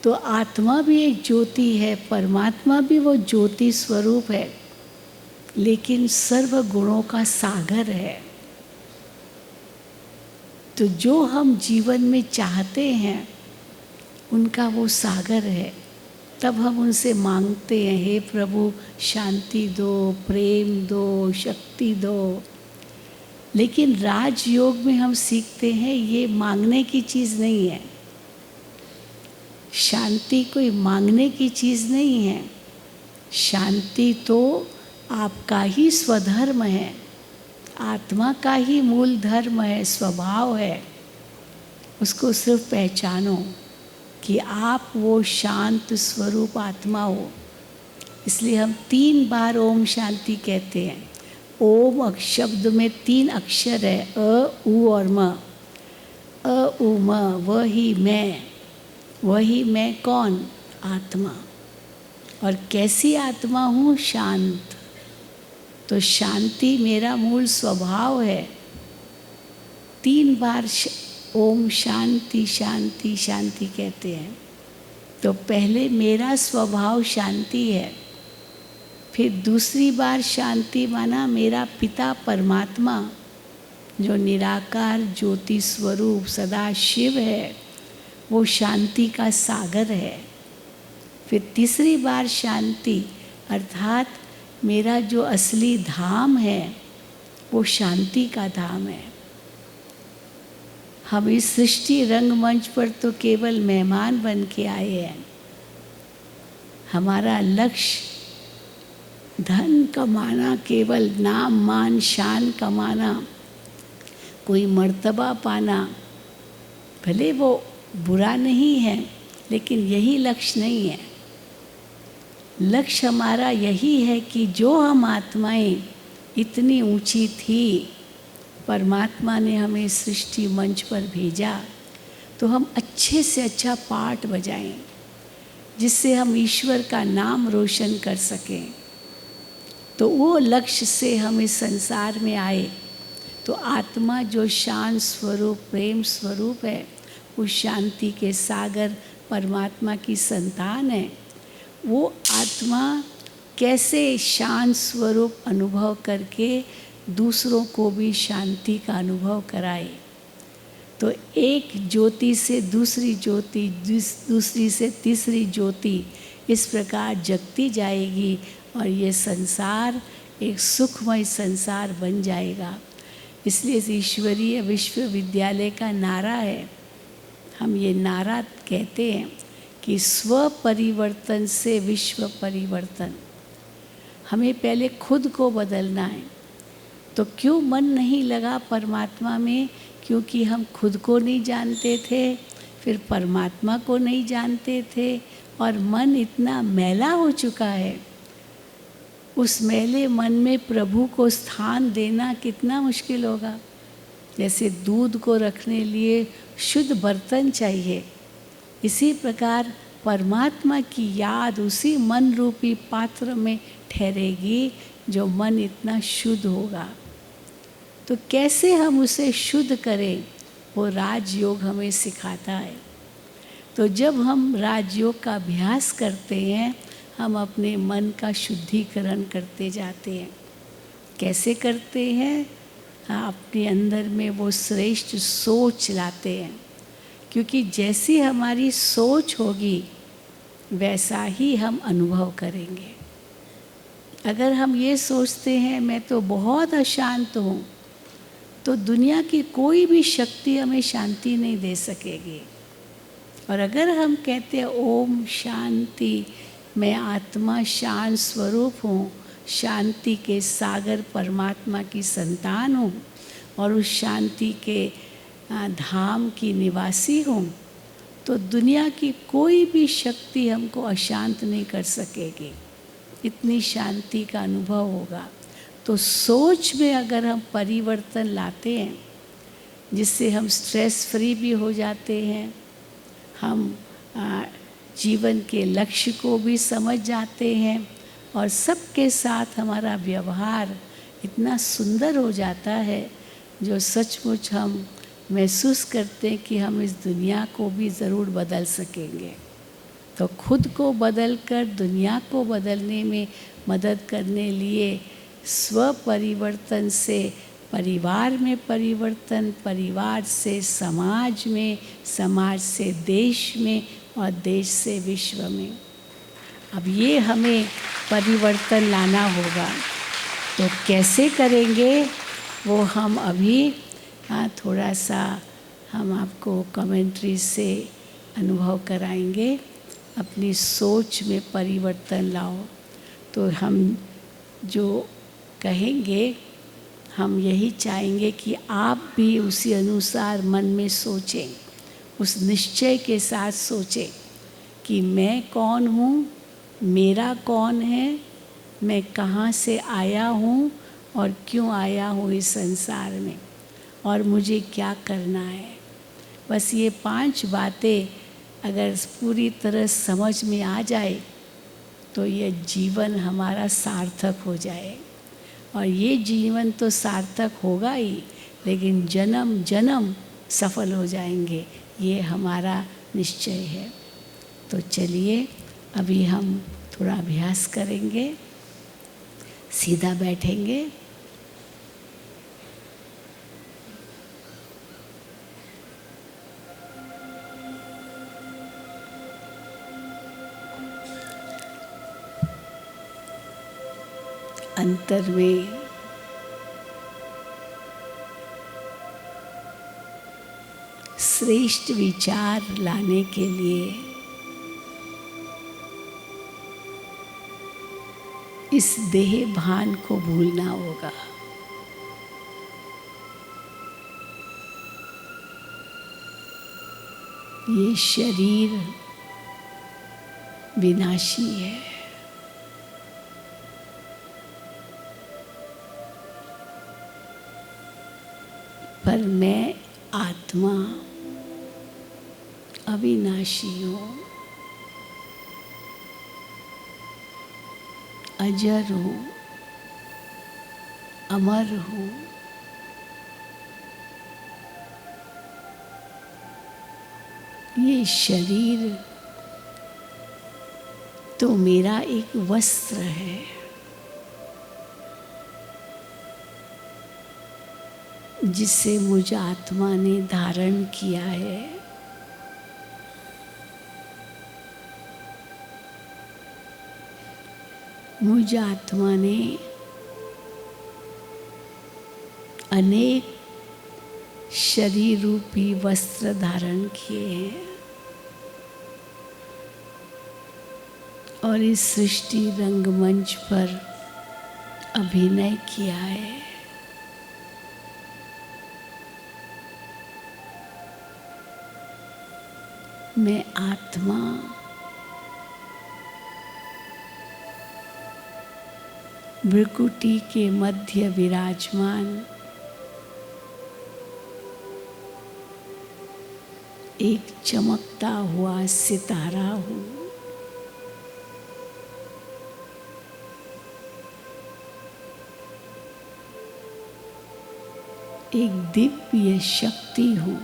तो आत्मा भी एक ज्योति है, परमात्मा भी वो ज्योति स्वरूप है, लेकिन सर्व गुणों का सागर है। तो जो हम जीवन में चाहते हैं उनका वो सागर है। तब हम उनसे मांगते हैं, हे प्रभु शांति दो, प्रेम दो, शक्ति दो। लेकिन राजयोग में हम सीखते हैं ये मांगने की चीज़ नहीं है। शांति कोई मांगने की चीज़ नहीं है। शांति तो आपका ही स्वधर्म है, आत्मा का ही मूल धर्म है, स्वभाव है। उसको सिर्फ पहचानो कि आप वो शांत स्वरूप आत्मा हो। इसलिए हम 3 बार ओम शांति कहते हैं। ओम शब्द में 3 अक्षर है, अ, उ और म। अ, उ, म, वही मैं। वही मैं कौन? आत्मा। और कैसी आत्मा हूँ? शांत। तो शांति मेरा मूल स्वभाव है। 3 बार ओम शांति शांति शांति कहते हैं। तो पहले मेरा स्वभाव शांति है, फिर दूसरी बार शांति माना मेरा पिता परमात्मा जो निराकार ज्योति स्वरूप सदा शिव है, वो शांति का सागर है। फिर तीसरी बार शांति अर्थात मेरा जो असली धाम है वो शांति का धाम है। हम इस सृष्टि रंगमंच पर तो केवल मेहमान बन के आए हैं। हमारा लक्ष्य धन कमाना, केवल नाम मान शान कमाना, कोई मर्तबा पाना, भले वो बुरा नहीं है लेकिन यही लक्ष्य नहीं है। लक्ष्य हमारा यही है कि जो हम आत्माएं इतनी ऊंची थी, परमात्मा ने हमें सृष्टि मंच पर भेजा तो हम अच्छे से अच्छा पाठ बजाएं, जिससे हम ईश्वर का नाम रोशन कर सकें। तो वो लक्ष्य से हम इस संसार में आए। तो आत्मा जो शांत स्वरूप, प्रेम स्वरूप है, उस शांति के सागर परमात्मा की संतान है। वो आत्मा कैसे शांत स्वरूप अनुभव करके दूसरों को भी शांति का अनुभव कराए। तो एक ज्योति से दूसरी ज्योति, दूसरी से तीसरी ज्योति इस प्रकार जगती जाएगी और ये संसार एक सुखमय संसार बन जाएगा। इसलिए इस ईश्वरीय विश्वविद्यालय का नारा है, हम ये नारा कहते हैं कि स्व परिवर्तन से विश्व परिवर्तन। हमें पहले खुद को बदलना है। तो क्यों मन नहीं लगा परमात्मा में? क्योंकि हम खुद को नहीं जानते थे, फिर परमात्मा को नहीं जानते थे, और मन इतना मैला हो चुका है। उस मैले मन में प्रभु को स्थान देना कितना मुश्किल होगा। जैसे दूध को रखने लिए शुद्ध बर्तन चाहिए, इसी प्रकार परमात्मा की याद उसी मन रूपी पात्र में ठहरेगी जो मन इतना शुद्ध होगा। तो कैसे हम उसे शुद्ध करें, वो राजयोग हमें सिखाता है। तो जब हम राजयोग का अभ्यास करते हैं, हम अपने मन का शुद्धिकरण करते जाते हैं। कैसे करते हैं? अपने अंदर में वो श्रेष्ठ सोच लाते हैं, क्योंकि जैसी हमारी सोच होगी वैसा ही हम अनुभव करेंगे। अगर हम ये सोचते हैं मैं तो बहुत अशांत हूँ, तो दुनिया की कोई भी शक्ति हमें शांति नहीं दे सकेगी। और अगर हम कहते हैं ओम शांति, मैं आत्मा शांत स्वरूप हूँ, शांति के सागर परमात्मा की संतान हूँ और उस शांति के धाम की निवासी हूँ, तो दुनिया की कोई भी शक्ति हमको अशांत नहीं कर सकेगी। इतनी शांति का अनुभव होगा। तो सोच में अगर हम परिवर्तन लाते हैं, जिससे हम स्ट्रेस फ्री भी हो जाते हैं, हम जीवन के लक्ष्य को भी समझ जाते हैं, और सबके साथ हमारा व्यवहार इतना सुंदर हो जाता है, जो सचमुच हम महसूस करते हैं कि हम इस दुनिया को भी ज़रूर बदल सकेंगे। तो खुद को बदलकर दुनिया को बदलने में मदद करने लिए स्व परिवर्तन से परिवार में परिवर्तन, परिवार से समाज में, समाज से देश में और देश से विश्व में। अब ये हमें परिवर्तन लाना होगा। तो कैसे करेंगे वो हम अभी थोड़ा सा हम आपको कमेंट्री से अनुभव कराएंगे। अपनी सोच में परिवर्तन लाओ। तो हम जो कहेंगे, हम यही चाहेंगे कि आप भी उसी अनुसार मन में सोचें, उस निश्चय के साथ सोचें कि मैं कौन हूँ, मेरा कौन है, मैं कहाँ से आया हूँ और क्यों आया हूँ इस संसार में, और मुझे क्या करना है। बस ये 5 बातें अगर पूरी तरह समझ में आ जाए तो ये जीवन हमारा सार्थक हो जाए। और ये जीवन तो सार्थक होगा ही, लेकिन जन्म जन्म सफल हो जाएंगे, ये हमारा निश्चय है। तो चलिए अभी हम थोड़ा अभ्यास करेंगे, सीधा बैठेंगे। अंतर में श्रेष्ठ विचार लाने के लिए इस देह भान को भूलना होगा। ये शरीर विनाशी है, पर मैं आत्मा अविनाशी हूँ, अजर हूँ, अमर हूँ। ये शरीर तो मेरा एक वस्त्र है, जिसे मुझ आत्मा ने धारण किया है, मुझ आत्मा ने अनेक शरीर रूपी वस्त्र धारण किए हैं और इस सृष्टि रंगमंच पर अभिनय किया है। मैं आत्मा भ्रुकुटी के मध्य विराजमान एक चमकता हुआ सितारा हूँ। एक दिव्य शक्ति हूँ।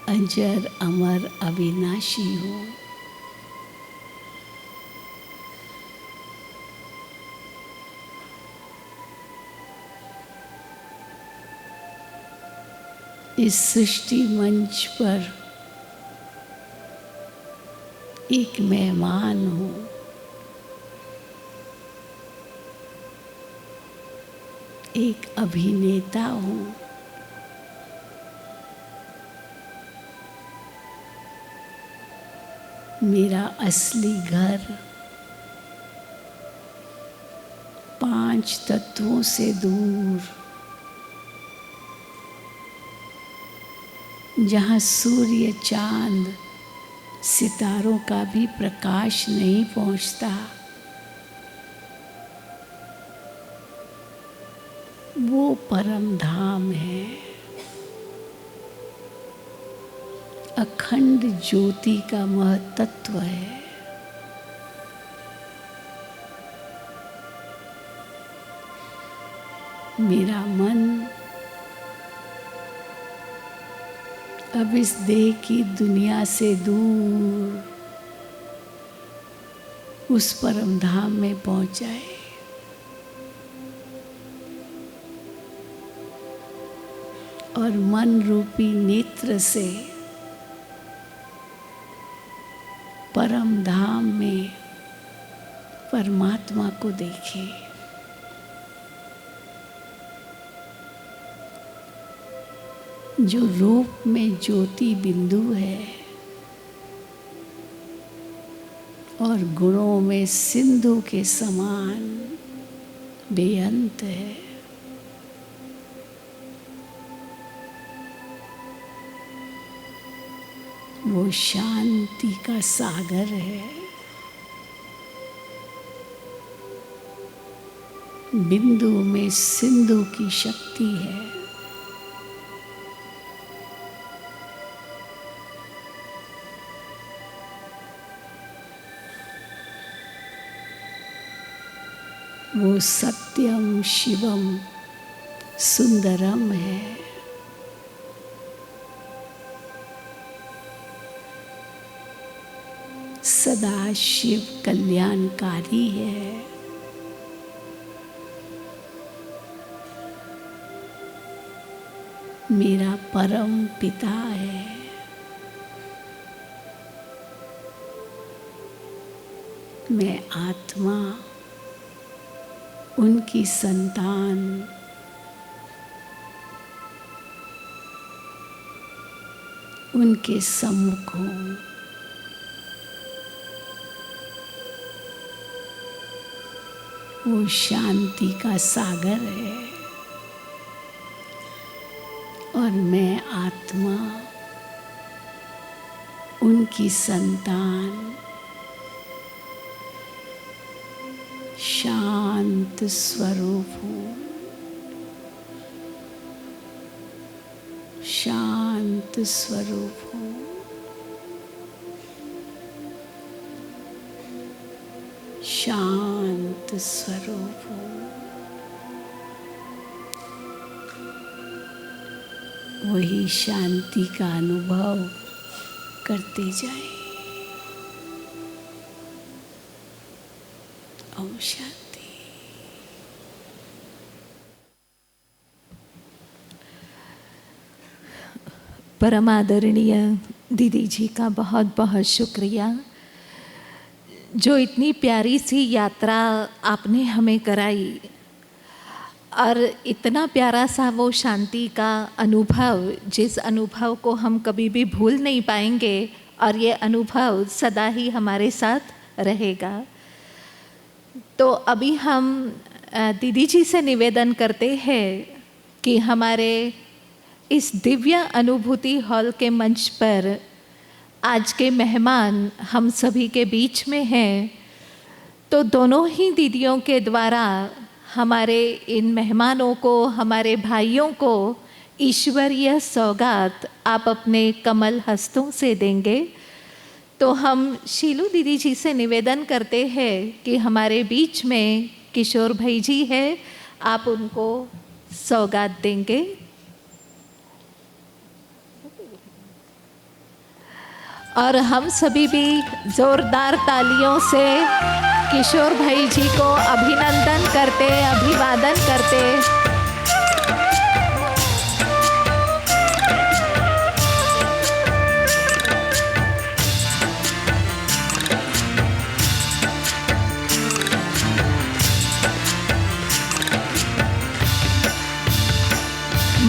अजर अमर अविनाशी हूँ। इस सृष्टि मंच पर एक मेहमान हूँ। एक अभिनेता हूँ। मेरा असली घर 5 तत्वों से दूर, जहाँ सूर्य चांद सितारों का भी प्रकाश नहीं पहुँचता, वो परम धाम है। अखंड ज्योति का महतत्व है। मेरा मन अब इस देह की दुनिया से दूर उस परम धाम में पहुंच जाए। और मन रूपी नेत्र से परम धाम में परमात्मा को देखे। जो रूप में ज्योति बिंदु है और गुणों में सिंधु के समान बेअंत है। वो शांति का सागर है। बिंदु में सिंधु की शक्ति है। वो सत्यम शिवम सुंदरम है। सदा शिव कल्याणकारी है। मेरा परम पिता है। मैं आत्मा उनकी संतान, उनके सम्मुख हूँ। वो शांति का सागर है और मैं आत्मा उनकी संतान, शांत स्वरूप हूँ। शांत स्वरूप हूँ। शांत स्वरूप हूँ। वही शांति का अनुभव करते जाए। ओम शांति। परम आदरणीय दीदी जी का बहुत बहुत शुक्रिया, जो इतनी प्यारी सी यात्रा आपने हमें कराई और इतना प्यारा सा वो शांति का अनुभव, जिस अनुभव को हम कभी भी भूल नहीं पाएंगे और ये अनुभव सदा ही हमारे साथ रहेगा। तो अभी हम दीदी जी से निवेदन करते हैं कि हमारे इस दिव्य अनुभूति हॉल के मंच पर आज के मेहमान हम सभी के बीच में हैं, तो दोनों ही दीदियों के द्वारा हमारे इन मेहमानों को, हमारे भाइयों को ईश्वरीय सौगात आप अपने कमल हस्तों से देंगे। तो हम शीलू दीदी जी से निवेदन करते हैं कि हमारे बीच में किशोर भाई जी है, आप उनको सौगात देंगे। और हम सभी भी जोरदार तालियों से किशोर भाई जी को अभिनंदन करते, अभिवादन करते।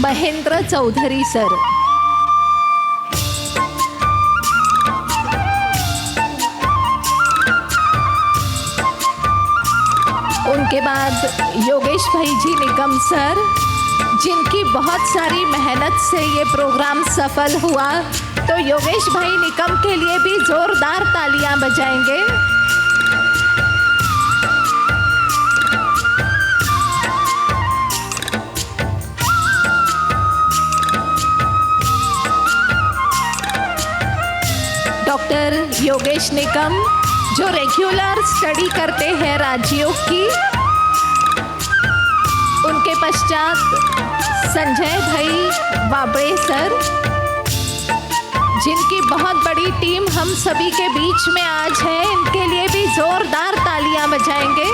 महेंद्र चौधरी सर, उनके बाद योगेश भाई जी निकम सर, जिनकी बहुत सारी मेहनत से ये प्रोग्राम सफल हुआ, तो योगेश भाई निकम के लिए भी जोरदार तालियां बजाएंगे। डॉक्टर योगेश निकम, जो रेगुलर स्टडी करते हैं राजयोग की। उनके पश्चात संजय भाई वाबड़े सर, जिनकी बहुत बड़ी टीम हम सभी के बीच में आज है, इनके लिए भी जोरदार तालियां बजाएंगे।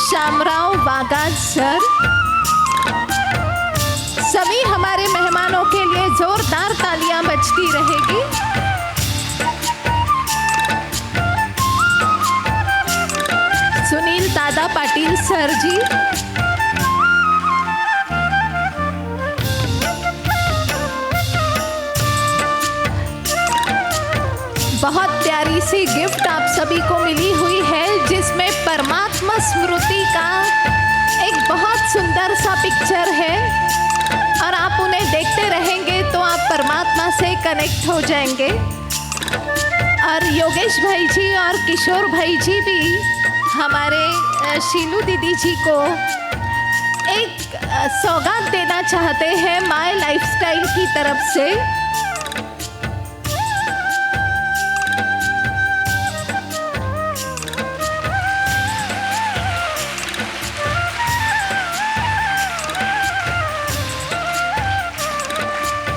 श्यामराव वागाज सर, सभी हमारे मेहमानों के लिए जोरदार तालियां बजती रहेगी। सुनील दादा पाटिल सर जी, बहुत प्यारी सी गिफ्ट आप सभी को मिली हुई है, जिसमें परमात्मा स्मृति का एक बहुत सुंदर सा पिक्चर है और आप उन्हें देखते रहेंगे तो आप परमात्मा से कनेक्ट हो जाएंगे। और योगेश भाई जी और किशोर भाई जी भी हमारे शीलू दीदी जी को एक सौगात देना चाहते हैं माय लाइफस्टाइल की तरफ से।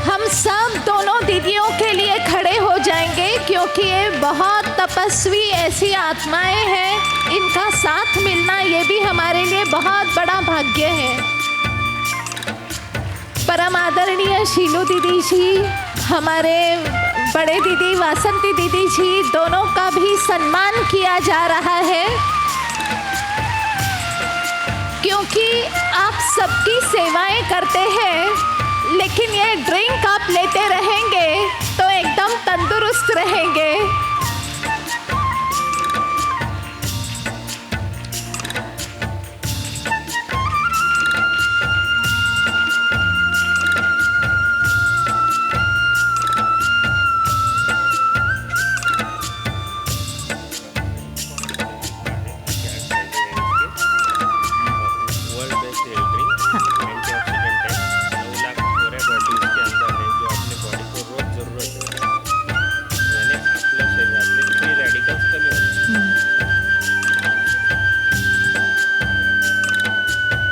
हम सब दोनों दीदियों के लिए खड़े हो जाएंगे, क्योंकि ये बहुत तपस्वी ऐसी आत्माएं हैं, इनका साथ मिलना ये भी हमारे लिए बहुत बड़ा भाग्य है। परम आदरणीय शीलू दीदी जी, हमारे बड़े दीदी वासंती दीदी जी, दोनों का भी सम्मान किया जा रहा है, क्योंकि आप सबकी सेवाएं करते हैं। लेकिन ये ड्रिंक आप लेते रहेंगे तो एकदम तंदुरुस्त रहेंगे।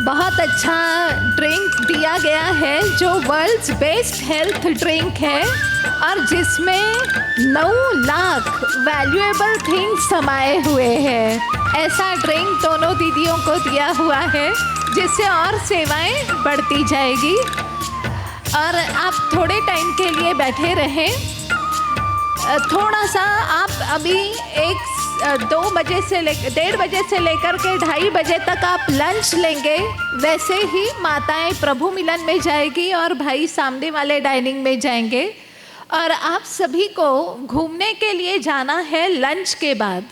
बहुत अच्छा ड्रिंक दिया गया है, जो वर्ल्ड्स बेस्ट हेल्थ ड्रिंक है। और जिसमें 9 लाख वैल्यूएबल थिंग्स समाये हुए हैं। ऐसा ड्रिंक दोनों दीदियों को दिया हुआ है जिससे और सेवाएं बढ़ती जाएगी। और आप थोड़े टाइम के लिए बैठे रहें। थोड़ा सा आप अभी 1-2 बजे से 1:30 बजे से लेकर के 2:30 बजे तक आप लंच लेंगे। वैसे ही माताएं प्रभु मिलन में जाएगी और भाई सामने वाले डाइनिंग में जाएंगे। और आप सभी को घूमने के लिए जाना है लंच के बाद।